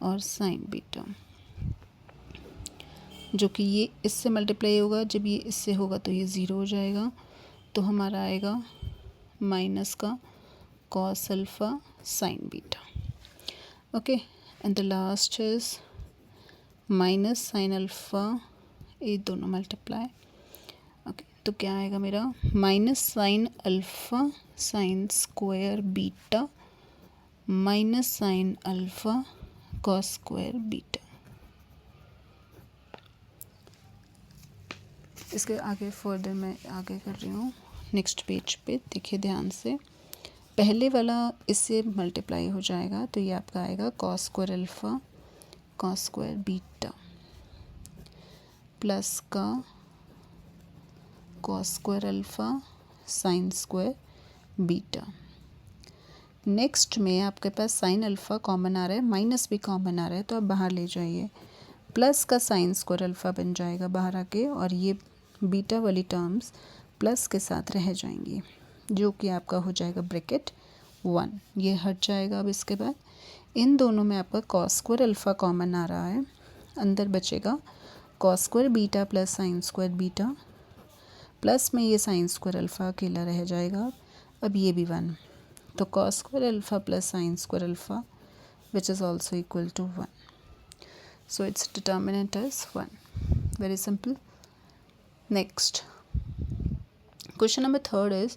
और साइन बीटा, जो कि ये इससे मल्टीप्लाई होगा, जब ये इससे होगा तो ये 0 हो जाएगा. तो हमारा आएगा माइनस का cos alpha sine beta. Okay, and the last is minus sine alpha, ये दोनों मल्टीप्लाई. ओके, तो क्या आएगा मेरा, minus sine alpha sine square beta minus sine alpha cos square beta. इसके आगे फर्दर मैं आगे कर रही हूँ नेक्स्ट पेज पे. देखिए ध्यान से, पहले वाला इससे मल्टीप्लाई हो जाएगा, तो ये आपका आएगा cos square alpha cos square beta plus का cos square alpha sine square beta. Next में आपके पास साइन अल्फ़ा कॉमन आ रहा है, माइनस भी कॉमन आ रहा है, तो आप बाहर ले जाइए, प्लस का साइन स्क्वायर अल्फ़ा बन जाएगा बाहर आके, और ये बीटा वाली टर्म्स प्लस के साथ रह जाएंगी, जो कि आपका हो जाएगा ब्रैकेट 1, ये हट जाएगा. अब इसके बाद इन दोनों में आपका कॉस स्क्वायर अल्फ़ा कॉमन आ रहा है, अंदर बचेगा cos square beta plus sine square beta, plus में ये साइन स्क्वायर अल्फ़ा अकेला रह जाएगा. अब ये भी 1, तो cos square alpha plus sine square alpha which is also equal to 1. So it's determinant is 1. Very simple. Next, question number 3 is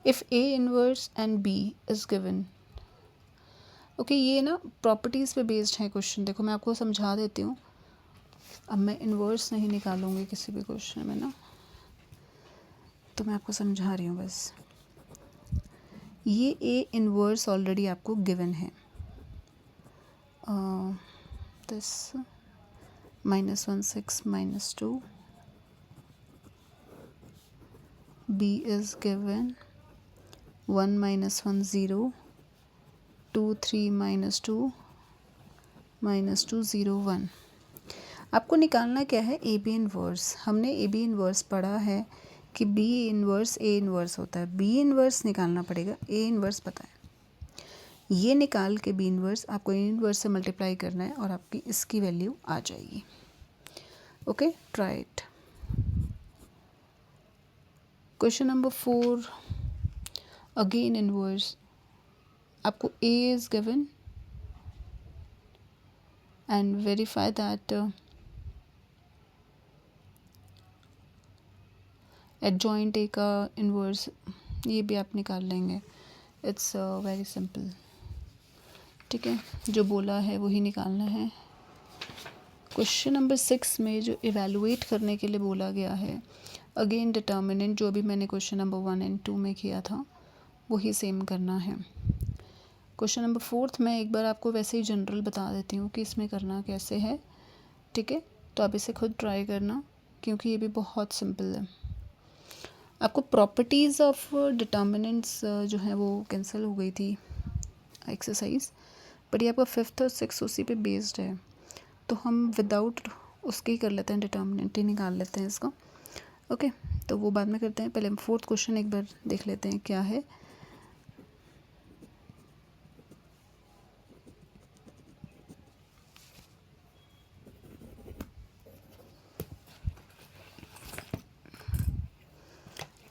if A inverse and B is given. Okay, ये ना properties पे based है question. देखो मैं आपको समझा देती हूँ. अब मैं इन्वर्स नहीं निकालूंगी किसी भी क्वेश्चन में ना, तो मैं आपको समझा रही हूँ बस. ये A इन्वर्स ऑलरेडी आपको गिवन है, दिस -1 6 -2. B is given 1 -1 0 2 3 -2 -2 0 1. आपको निकालना क्या है, ए बी इन्वर्स. हमने ए बी इन्वर्स पढ़ा है कि बी इन्वर्स ए इन्वर्स होता है. बी इन्वर्स निकालना पड़ेगा, ए इन्वर्स पता है. ये निकाल के बी इन्वर्स आपको ए इन्वर्स से मल्टीप्लाई करना है और आपकी इसकी वैल्यू आ जाएगी. Okay, try it. Question number 4, again inverse. आपको A is given and verify that adjoint A का इन्वर्स, ये भी आप निकाल लेंगे. It's very simple. ठीक है, जो बोला है वही निकालना है. क्वेश्चन नंबर 6 में जो इवेलुएट करने के लिए बोला गया है, अगेन डिटर्मिनेंट जो भी मैंने क्वेश्चन नंबर 1 एंड 2 में किया था वही सेम करना है. क्वेश्चन नंबर 4 में एक बार आपको वैसे ही जनरल बता देती हूँ कि इसमें करना कैसे है. ठीक है, तो आप इसे खुद ट्राई करना क्योंकि ये भी बहुत सिंपल है. आपको प्रॉपर्टीज़ ऑफ डिटर्मिनेंट्स जो है वो कैंसिल हो गई थी एक्सरसाइज, बट ये आपका फिफ्थ और सिक्स उसी पे बेस्ड है, तो हम विदाउट उसके ही कर लेते हैं, डिटर्मिनेंट ही निकाल लेते हैं इसका। ओके, तो वो बाद में करते हैं, पहले हम फोर्थ क्वेश्चन एक बार देख लेते हैं क्या है।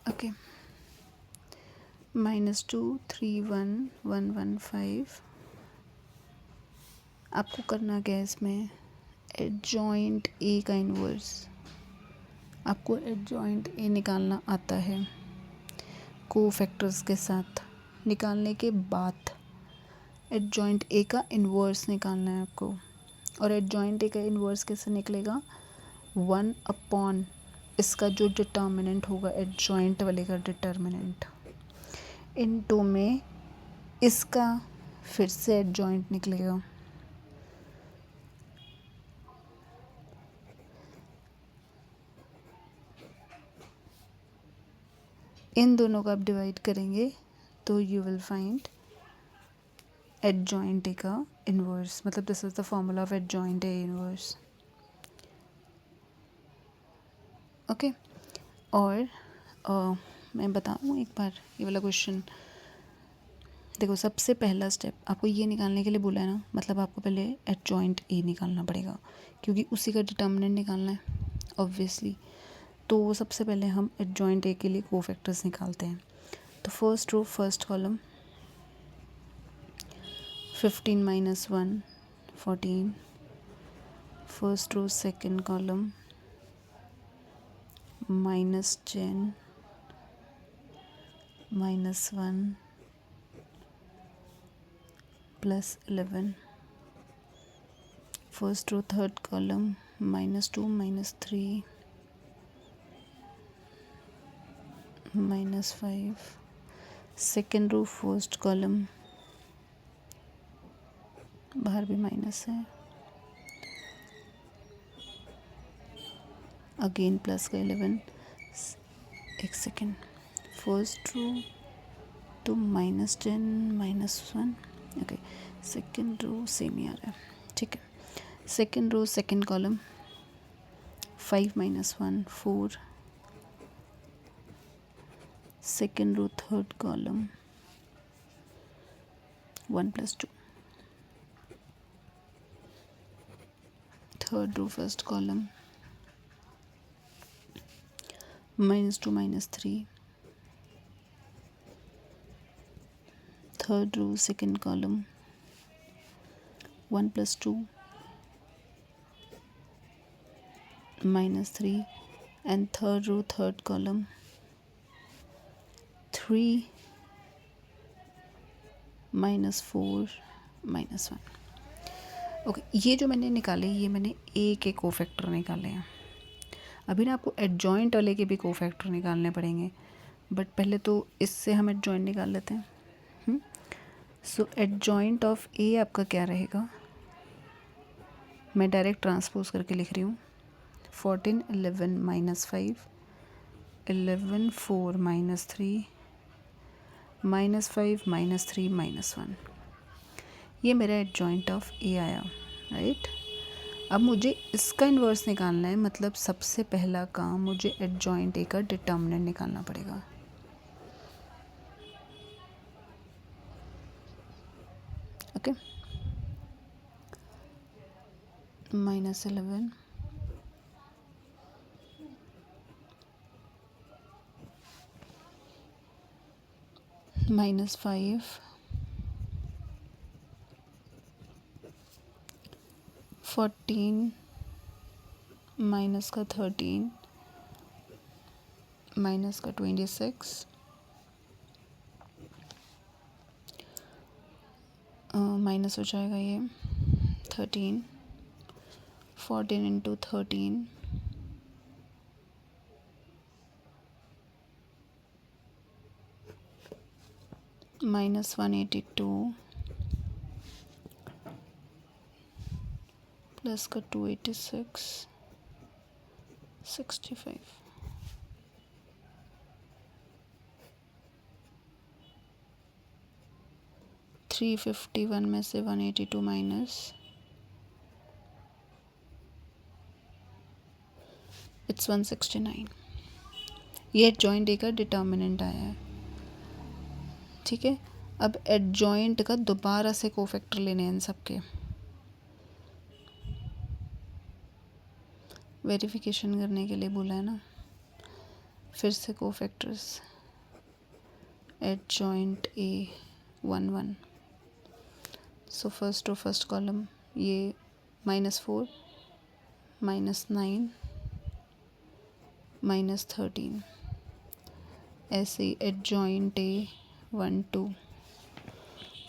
ओके, -2 3 1 1 1 5, आपको करना क्या है इसमें, एडजॉइंट ए का इन्वर्स, आपको एडजॉइंट ए निकालना आता है को फैक्टर्स के साथ। निकालने के बाद एडजॉइंट ए का इन्वर्स निकालना है आपको, और एडजॉइंट ए का इन्वर्स कैसे निकलेगा, 1/, इसका जो डिटर्मिनेंट होगा एडजॉइंट वाले का डिटर्मिनेंट, इन टू में इसका फिर से एडजॉइंट निकलेगा। इन दोनों को आप डिवाइड करेंगे तो you will find adjoint A का इन्वर्स, मतलब this is the formula of adjoint A inverse. Okay, और मैं बताऊँ एक बार ये वाला क्वेश्चन। देखो, सबसे पहला स्टेप आपको ये निकालने के लिए बोला है ना, मतलब आपको पहले एडजॉइंट ए निकालना पड़ेगा, क्योंकि उसी का डिटर्मिनेंट निकालना है ऑब्वियसली। तो सबसे पहले हम एडजॉइंट ए के लिए कोफैक्टर्स निकालते हैं। तो first row first column, 15 - 1 14, first row second column, -10 -1 +11, first row third column, -2 -3 -5, second row first column, बाहर भी माइनस है, अगेन प्लस का 11, एक सेकेंड, फर्स्ट रो तो -10 -1, ओके, सेकेंड रो सेम ही आ रहा है, ठीक है। Second row second column, 5 - 1 4, second row third column, 1 + 2, third row first column, -2 -3, third row second column, 1 + 2 -3, and third row third column, 3 -4 -1। Okay, ये जो मैंने निकाले, ये मैंने ए के कोफैक्टर निकाले हैं। अभी ना आपको एडजॉइंट वाले के भी कोफैक्टर निकालने पड़ेंगे, बट पहले तो इससे हम एडजॉइंट निकाल लेते हैं। सो एडजॉइंट ऑफ ए आपका क्या रहेगा, मैं डायरेक्ट ट्रांसपोज करके लिख रही हूँ, 14 11 -5, 11 4 -3, -5 -3 -1, ये मेरा एडजॉइंट ऑफ ए आया, राइट। अब मुझे इसका इन्वर्स निकालना है, मतलब सबसे पहला काम मुझे एडजॉइंट ए का डिटर्मिनेंट निकालना पड़ेगा। ओके, -11 -5, 14 -13 -26, माइनस हो जाएगा ये 13, 14 × 13 -182 प्लस का 286 65। 351 में से 182 माइनस इट्स 169। ये एडजॉइंट ए का डिटर्मिनेंट आया है, ठीक है। अब एडजॉइंट का दोबारा से कोफैक्टर लेने हैं इन सबके, वेरिफिकेशन करने के लिए बोला है ना। फिर से cofactors adjoint A 1 1। So first to first column ये -4 -9 -13, ऐसे adjoint A 1 2।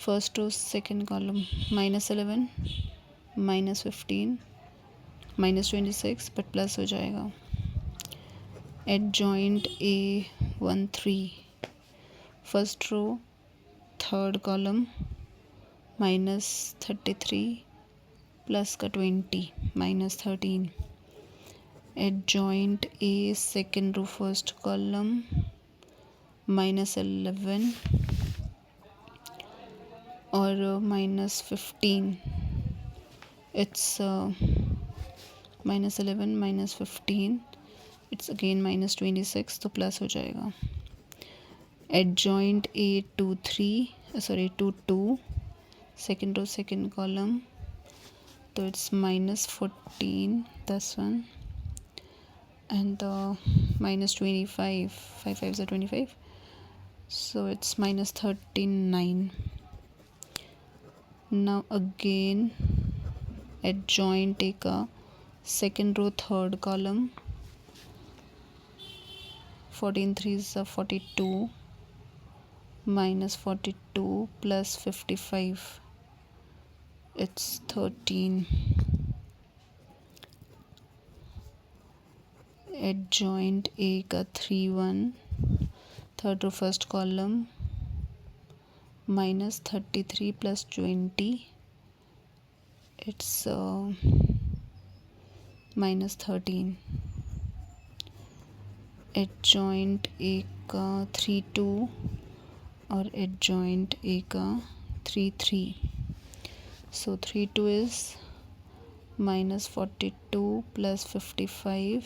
First to second column -11 -15 -26 but plus हो जाएगा। Adjoint A 1 3, first row third column -33 plus का 20 -13। Adjoint A second row first column -11 और -15, इट्स -11 -15 इट्स अगेन -26, तो plus हो जाएगा। Adjoint A 2 2 second row second column, तो it's -14 10 1 and -25 5 5s are 25, so it's -39. Now again adjoint take a second row third column, 14 3s are 42 -42 plus 55, it's 13. Adjoint A का 3 1 third row first column -33 plus 20, it's -13। Adjoint A का 3 2 और adjoint A का 3 3, सो 3 2 is -42 plus 55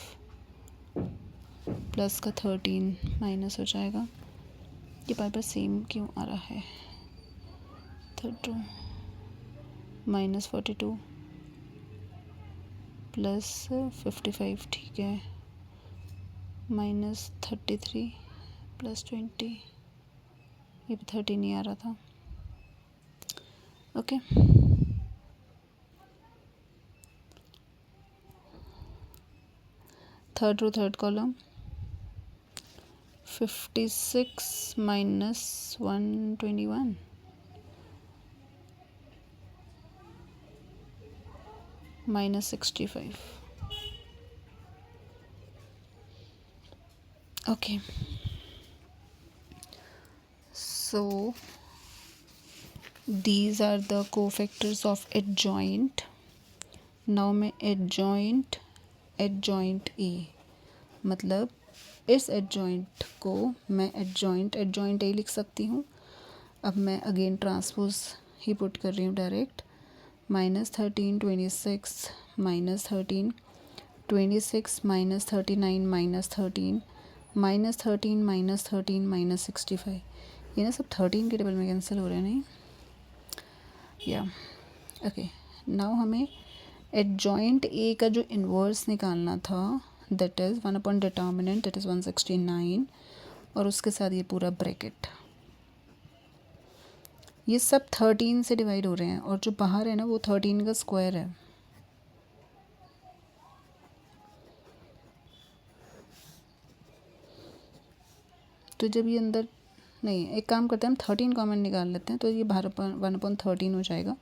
plus का 13 minus हो जाएगा। ये बार बार same क्यों आ रहा है? थर्ड रो -42 प्लस 55, ठीक है, -33 प्लस 20, ये भी 13 नहीं आ रहा था। Okay, third row third column 56 minus 121, -65. Okay, so these are the cofactors of adjoint. Now मैं adjoint A, मतलब इस एडजॉइंट को मैं एडजॉइंट ए लिख सकती हूँ। अब मैं अगेन ट्रांसपोज ही पुट कर रही हूँ डायरेक्ट, -13 26 -13 26 -39 -13 -13 -13 -65, ये ना सब 13 के टेबल में कैंसिल हो रहे हैं नहीं, या ओके। नाउ हमें एडजॉइंट ए का जो इन्वर्स निकालना था, that is 1 upon determinant, that is 169, और उसके साथ ये पूरा ब्रैकेट। ये सब 13 से डिवाइड हो रहे हैं और जो बाहर है ना वो 13 का स्क्वायर है। तो जब ये अंदर नहीं, एक काम करते हैं हम 13 कॉमन निकाल लेते हैं, तो ये बाहर 1/13 हो जाएगा।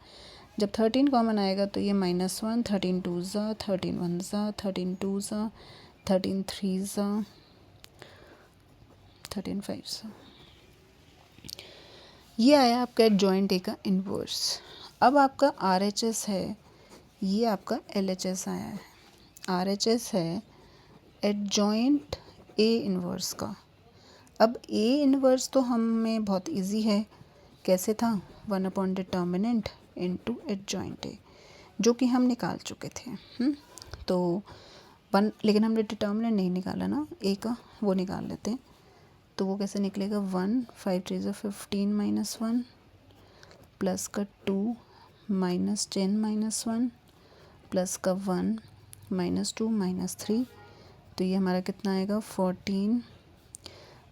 जब 13 कॉमन आएगा तो ये -1, 13 2 ज़ा, 13 1 ज़ा, 13 2 ज़ा, 13 3 ज़ा, 13 5 ज़ा। ये आया आपका एडजॉइंट ए का इन्वर्स। अब आपका RHS है, ये आपका LHS आया है। RHS है एडजॉइंट ए इन्वर्स का। अब ए इन्वर्स तो हमें बहुत इजी है कैसे था, 1 डिटर्मिनेंट इनटू एडजॉइंट ए, जो कि हम निकाल चुके थे। तो 1, लेकिन हमने डिटर्मिनेंट नहीं निकाला ना ए का, वो निकाल लेते हैं। तो वो कैसे निकलेगा, 1 5 3 15 -1 प्लस का 2 -10 -1 प्लस का 1 -2 -3, तो ये हमारा कितना आएगा, 14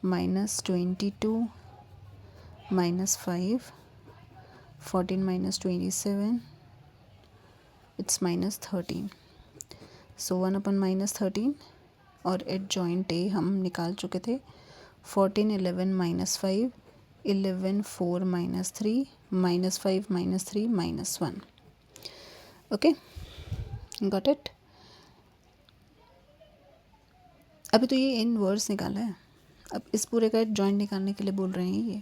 -22 -5, 14 -27, इट्स -13। सो 1/-13 और एडजॉइंट ए हम निकाल चुके थे, 14 11 -5, 11 4 -3, -5 -3 -1। Okay, got it. अभी तो ये इनवर्स निकाला है, अब इस पूरे का एडजॉइंट निकालने के लिए बोल रहे हैं ये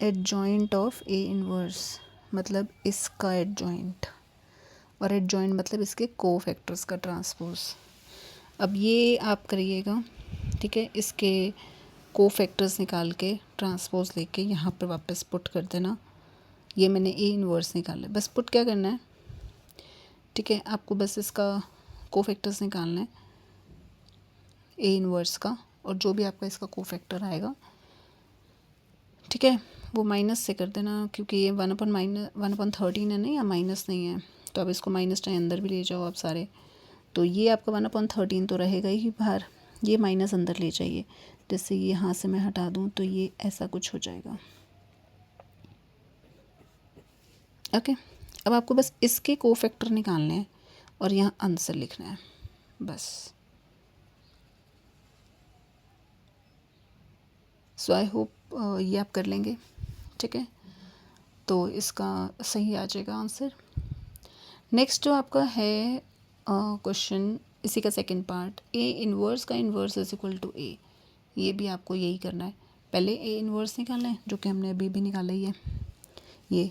एडजॉइंट ऑफ ए इनवर्स, मतलब इसका एडजॉइंट, और एडजॉइंट मतलब इसके कोफैक्टर्स का ट्रांसपोज। अब ये आप करिएगा, ठीक है, इसके कोफैक्टर्स निकाल के ट्रांसपोज लेके यहाँ पर वापस पुट कर देना। ये मैंने ए इनवर्स निकाला है, बस पुट क्या करना है, ठीक है, आपको बस इसका कोफैक्टर्स निकालना है ए इनवर्स का, और जो भी आपका इसका कोफैक्टर आएगा, ठीक है, वो माइनस से कर देना, क्योंकि ये 1/13 है ना, या माइनस नहीं है, तो अब इसको माइनस चाहे अंदर भी ले जाओ आप सारे, तो ये आपका 1/13 तो रहेगा ही बाहर, ये माइनस अंदर ले जाइए, जैसे ये यहाँ से मैं हटा दूँ तो ये ऐसा कुछ हो जाएगा। ओके, अब आपको बस इसके कोफैक्टर निकालने हैं और यहाँ आंसर लिखना है बस। सो आई होप ये आप कर लेंगे, ठीक है, तो इसका सही आ जाएगा आंसर। नेक्स्ट जो आपका है क्वेश्चन, इसी का सेकंड पार्ट, ए इनवर्स का इनवर्स इज इक्वल टू ए, ये भी आपको यही करना है। पहले ए इनवर्स निकालना है, जो कि हमने अभी भी निकाला ही है ये।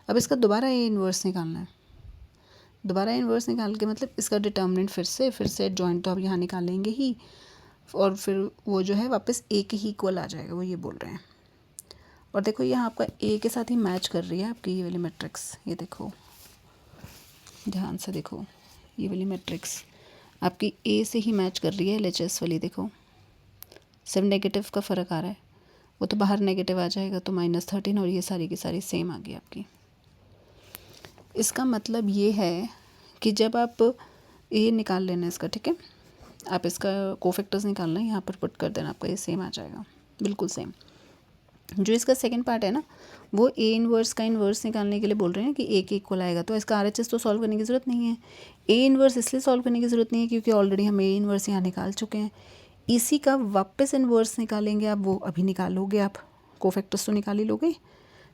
अब इसका दोबारा ए इनवर्स निकालना है, दोबारा इनवर्स निकाल के मतलब इसका डिटर्मिनेंट फिर से एडजॉइंट तो आप यहाँ निकालेंगे ही, और फिर वो जो है वापस ए के ही इक्वल आ जाएगा, वो ये बोल रहे हैं। और देखो यहाँ आपका ए के साथ ही मैच कर रही है आपकी ये वाली मैट्रिक्स, ये देखो ध्यान से देखो, ये वाली मैट्रिक्स आपकी ए से ही मैच कर रही है, LHS वाली देखो, सिर्फ नेगेटिव का फ़र्क आ रहा है, वो तो बाहर नेगेटिव आ जाएगा, तो -13, और ये सारी की सारी सेम आ गई आपकी। इसका मतलब ये है कि जब आप ए निकाल लेना इसका, ठीक है, आप इसका कोफैक्टर्स निकालना है, यहाँ पर पुट कर देना, आपका ये सेम आ जाएगा, बिल्कुल सेम। जो इसका सेकंड पार्ट है ना, वो ए इनवर्स का इनवर्स निकालने के लिए बोल रहे हैं कि ए के इक्वल आएगा, तो इसका RHS तो सॉल्व करने की ज़रूरत नहीं है। ए इनवर्स इसलिए सॉल्व करने की ज़रूरत नहीं है क्योंकि ऑलरेडी हम ए इनवर्स यहाँ निकाल चुके हैं। इसी का वापस इनवर्स निकालेंगे आप, वो अभी निकालोगे आप, कोफैक्टर्स तो निकाल ही लोगे,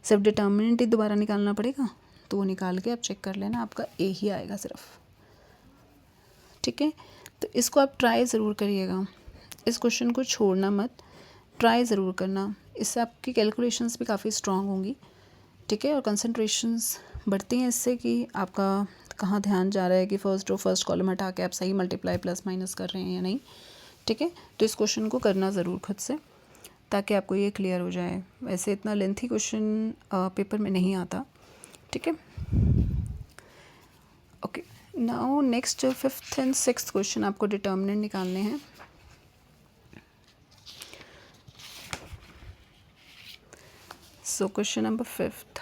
सिर्फ डिटर्मिनेंट ही दोबारा निकालना पड़ेगा, तो वो निकाल के आप चेक कर लेना, आपका ए ही आएगा सिर्फ, ठीक है। तो इसको आप ट्राई ज़रूर करिएगा, इस क्वेश्चन को छोड़ना मत, ट्राई ज़रूर करना, इससे आपकी कैलकुलेशंस भी काफ़ी स्ट्रांग होंगी, ठीक है, और कंसंट्रेशंस बढ़ती हैं इससे कि आपका कहाँ ध्यान जा रहा है कि फर्स्ट कॉलम हटा के आप सही मल्टीप्लाई प्लस माइनस कर रहे हैं या नहीं, ठीक है। तो इस क्वेश्चन को करना ज़रूर खुद से, ताकि आपको ये क्लियर हो जाए। वैसे इतना लेंथी क्वेश्चन पेपर में नहीं आता, ठीक है। Okay, now next 5th and 6th question आपको डिटर्मिनेंट निकालने हैं। सो क्वेश्चन नंबर 5th,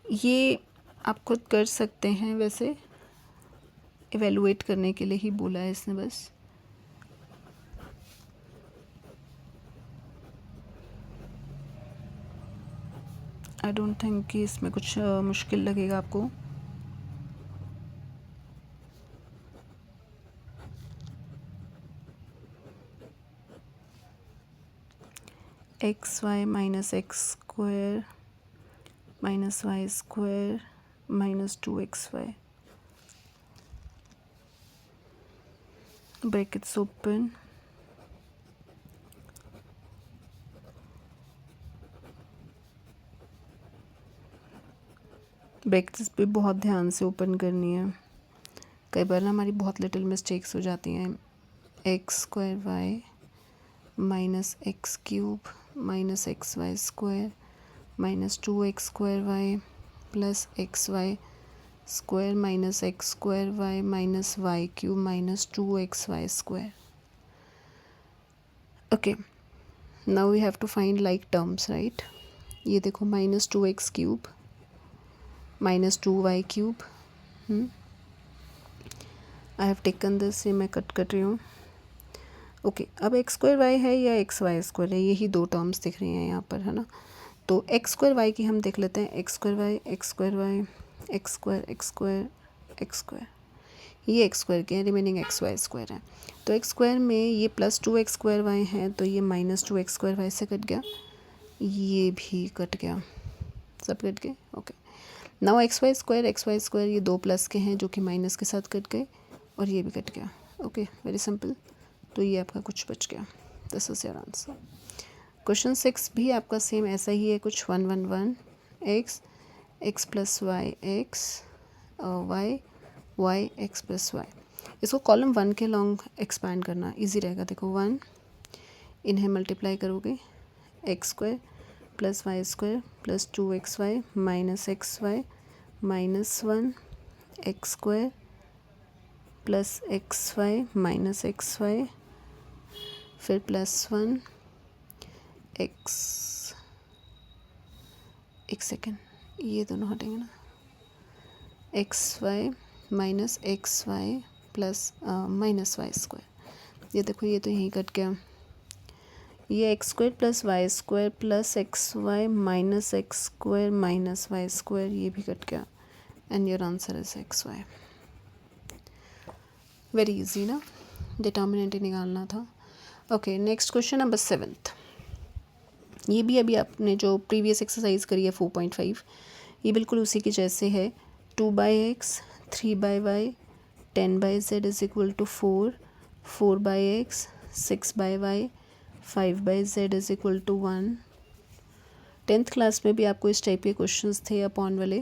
ये आप खुद कर सकते हैं, वैसे इवेलुएट करने के लिए ही बोला है इसने बस। आई डोंट थिंक कि इसमें कुछ मुश्किल लगेगा आपको। XY - x² -y² -2xy, brackets open, brackets भी बहुत ध्यान से ओपन करनी है, कई बार ना हमारी बहुत लिटिल मिस्टेक्स हो जाती हैं x square y minus x cube minus x y square minus 2x square y plus x y square minus x square y minus y cube minus 2x y square. Okay, now we have to find like terms, right. ये देखो minus 2x cube minus 2y cube. I have taken this, ये मैं cut कर रही हूँ. Okay, अब x square Y है या एक्स वाई स्क्वायर है, यही दो टर्म्स दिख रही हैं यहाँ पर, है ना. तो एक्स स्क्वायर वाई की हम देख लेते हैं. X square y x square y x square x square x square, ये एक्स स्क्वायर के हैं, रिमेनिंग एक्स वाई स्क्वायर है. तो एक्स स्क्वायर में ये प्लस 2x स्क्वायर वाई है, तो ये माइनस 2x स्क्वायर वाई से कट गया, ये भी कट गया, सब कट गए. Okay, now x y square ये दो प्लस के हैं जो कि माइनस के साथ कट गए, और ये भी कट गया. Okay, very simple. तो ये आपका कुछ बच गया. This is your answer. Question 6 भी आपका सेम ऐसा ही है कुछ. 1 1 1 x x plus y x y y x plus y. इसको कॉलम 1 के लॉन्ग एक्सपैंड करना इजी रहेगा. देखो 1, इन्हें मल्टीप्लाई करोगे x square plus y square plus 2x y minus x y minus 1 x square plus x y minus x y, फिर plus 1 x. एक second, ये दोनों हटेंगे ना. X y minus x y plus minus y square. ये देखो ये तो यहीं कट गया. ये x square plus y square plus x y minus x square minus y square, ये भी कट गया. And your answer is x y. Very easy ना, डिटर्मिनेंट ही निकालना था. Okay, next question number 7. ये भी अभी आपने जो प्रीवियस एक्सरसाइज करी है 4.5, ये बिल्कुल उसी की जैसे है. 2/x 3/y 10/z is equal to 4 4/x 6/y 5/z is equal to 1. 10th class में भी आपको इस टाइप के क्वेश्चंस थे अपॉन वाले,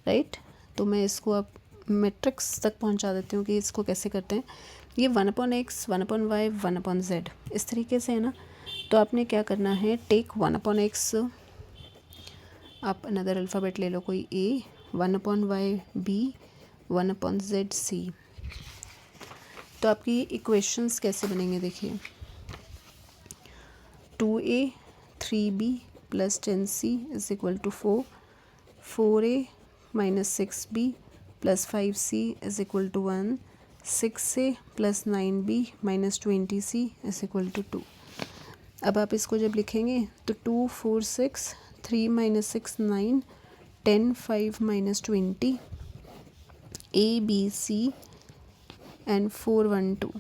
राइट. तो मैं इसको अब मैट्रिक्स तक पहुंचा देती हूँ कि इसको कैसे करते हैं. ये 1/x 1/y 1/z इस तरीके से है ना. तो आपने क्या करना है, टेक 1/x, आप अनदर अल्फ़ाबेट ले लो कोई a, 1/y b 1/z c. तो आपकी इक्वेशंस कैसे बनेंगे देखिए. 2a 3b plus 10c is equal to 4 4a minus 6b plus 5c is equal to 1 6a plus 9b minus 20c is equal to 2. अब आप इसको जब लिखेंगे तो 2 4 6 3 minus 6 9 10 5 minus 20 a b c and 4 1 2.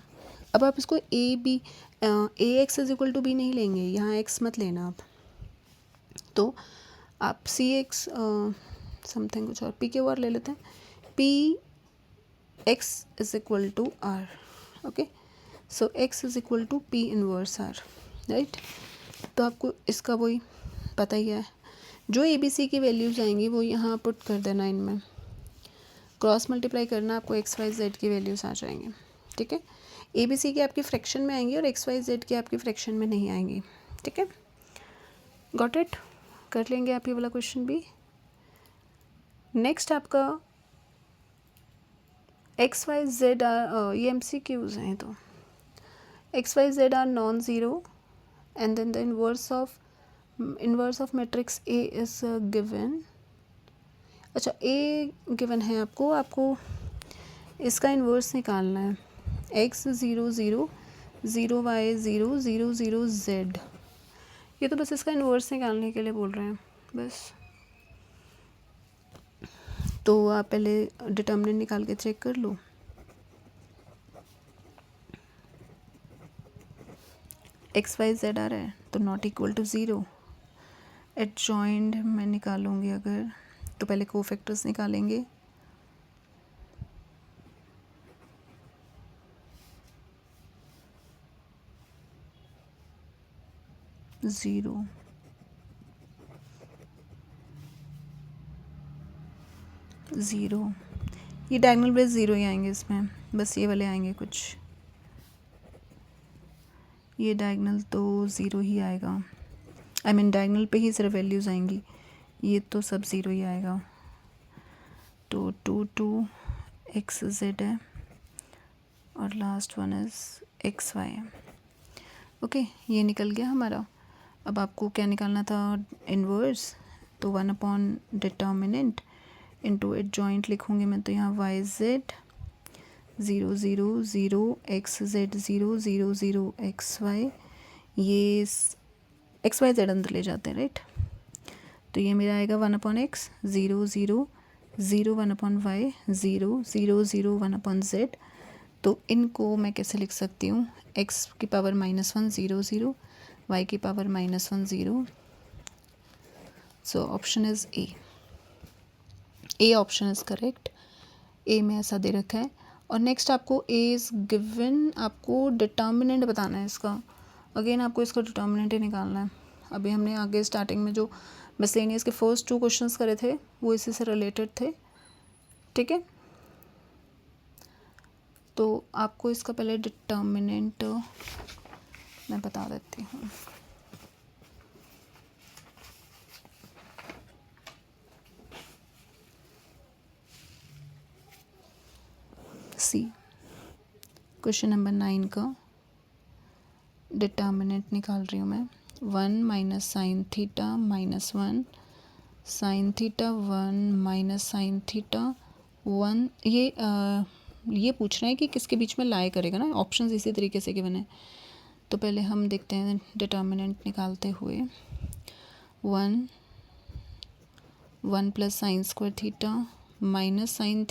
अब आप इसको a x is equal to b नहीं लेंगे, यहाँ एक्स मत लेना आप. तो आप सी एक्स समथिंग कुछ और पी के आर ले लेते हैं. P X is equal to R. Okay, so X is equal to P inverse R, right. तो आपको इसका वही पता ही है, जो ए बी सी की वैल्यूज़ आएंगी वो यहाँ पुट कर देना, इनमें क्रॉस मल्टीप्लाई करना, आपको एक्स वाई जेड की वैल्यूज़ आ जाएंगी. ठीक है, ए बी सी की आपकी फ्रैक्शन में आएंगी और एक्स वाई जेड की आपकी फ्रैक्शन में नहीं आएंगी. ठीक है, गॉट इट. कर लेंगे आप ये वाला क्वेश्चन भी. नेक्स्ट आपका एक्स वाई जेड आर, ये एम सी क्यूज़ हैं. तो x y z R non zero and then the inverse of matrix A is given. अच्छा, A given है आपको इसका इन्वर्स निकालना है. x 0 0 0 y 0 0 0 z. ये तो बस इसका इन्वर्स निकालने के लिए बोल रहे हैं बस. तो आप पहले डिटर्मिनेंट निकाल के चेक कर लो. एक्स वाई जेड आ रहा है तो नॉट इक्वल टू 0. एडजॉइंड मैं निकालूंगी अगर, तो पहले कोफैक्टर्स निकालेंगे. ज़ीरो ज़ीरो, ये डायगोनल ब्रेस ज़ीरो ही आएंगे इसमें, बस ये वाले आएंगे कुछ. ये डायगनल तो ज़ीरो ही आएगा, आई मीन डायगनल पे ही सिर्फ वैल्यूज़ आएंगी, ये तो सब ज़ीरो ही आएगा। तो 2 एक्स जेड है और last one is x y है। ओके, ये निकल गया हमारा। अब आपको क्या निकालना था, इन्वर्स। तो 1 डिटर्मिनेंट इनटू इट जॉइंट लिखूँगी मैं, तो यहाँ y z 0 0 0 x z 0 0 0 x y, ये एक्स वाई जेड अंदर ले जाते हैं, राइट। तो ये मेरा आएगा 1/x 0 0 0 1/y 0 0 0 1/z। तो इनको मैं कैसे लिख सकती हूँ, x की पावर -1 0 0, y की power -1 0। So option is A option is correct. A में ऐसा दे रखा है। और नेक्स्ट आपको ए इज़ गिवन, आपको डिटर्मिनेंट बताना है इसका। अगेन आपको इसका डिटर्मिनेंट ही निकालना है। अभी हमने आगे स्टार्टिंग में जो मिसलेनियस के फर्स्ट 2 क्वेश्चंस करे थे वो इसी से रिलेटेड थे, ठीक है। तो आपको इसका पहले डिटर्मिनेंट मैं बता देती हूँ। सी, क्वेश्चन नंबर 9 का डिटर्मिनेंट निकाल रही हूँ मैं। 1 minus sine theta -1 sine theta 1 minus sine theta 1। ये पूछ रहे हैं कि किसके बीच में लाई करेगा ना, ऑप्शंस इसी तरीके से गिवन है। तो पहले हम देखते हैं डिटर्मिनेंट निकालते हुए। 1 plus sine square theta minus sine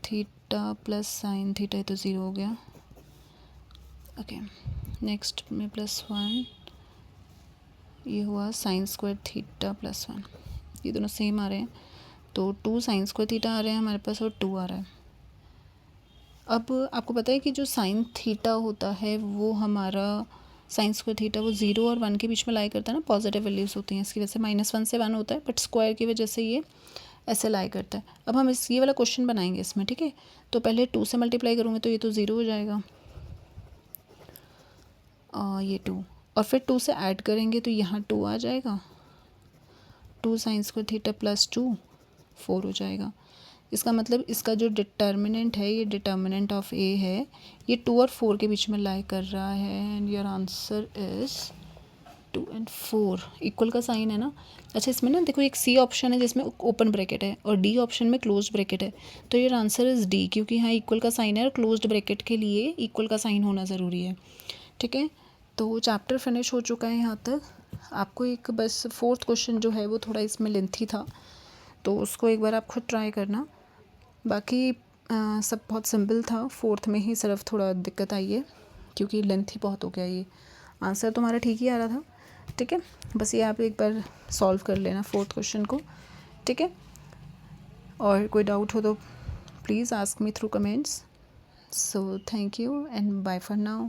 theta plus sine theta, ये तो 0 हो गया। ओके, नेक्स्ट में +1, ये हुआ साइन स्क्वायर थीटा +1, ये दोनों सेम आ रहे हैं। तो 2 साइन स्क्वायर थीटा आ रहे हैं हमारे पास और 2 आ रहा है। अब आपको पता है कि जो साइन थीटा होता है वो हमारा साइन स्क्वायर थीटा वो 0 और 1 के बीच में लाई करता है ना, पॉजिटिव वैल्यूज़ होती हैं, इसकी वजह से -1 से 1 होता है, बट स्क्वायर की वजह से ये ऐसे लाई करता है। अब हम ये वाला क्वेश्चन बनाएंगे इसमें, ठीक है। तो पहले 2 से मल्टीप्लाई करूँगे तो ये तो 0 हो जाएगा, ये 2, और फिर 2 से ऐड करेंगे तो यहाँ 2 आ जाएगा। 2 साइन स्क्वायर थीटा +2 4 हो जाएगा। इसका मतलब इसका जो डिटर्मिनेंट है, ये डिटर्मिनेंट ऑफ ए है, ये 2 और 4 के बीच में लाई कर रहा है। एंड योर आंसर इज़ 2 और 4 इक्वल का साइन है ना। अच्छा, इसमें ना देखो एक सी ऑप्शन है जिसमें ओपन ब्रैकेट है और डी ऑप्शन में क्लोज ब्रैकेट है। तो योर आंसर इज़ डी, क्योंकि यहाँ इक्वल का साइन है और क्लोज्ड ब्रैकेट के लिए इक्वल का साइन होना ज़रूरी है, ठीक है। तो चैप्टर फिनिश हो चुका है यहाँ तक। आपको एक बस 4th क्वेश्चन जो है वो थोड़ा इसमें लेंथी था, तो उसको एक बार आप खुद ट्राई करना। बाकी सब बहुत सिंपल था। 4th में ही सिर्फ थोड़ा दिक्कत आई है क्योंकि लेंथी बहुत हो गया। ये आंसर तुम्हारा ठीक ही आ रहा था, ठीक है। बस ये आप एक बार सॉल्व कर लेना 4th क्वेश्चन को, ठीक है। और कोई डाउट हो तो please ask me through comments. So thank you and bye for now.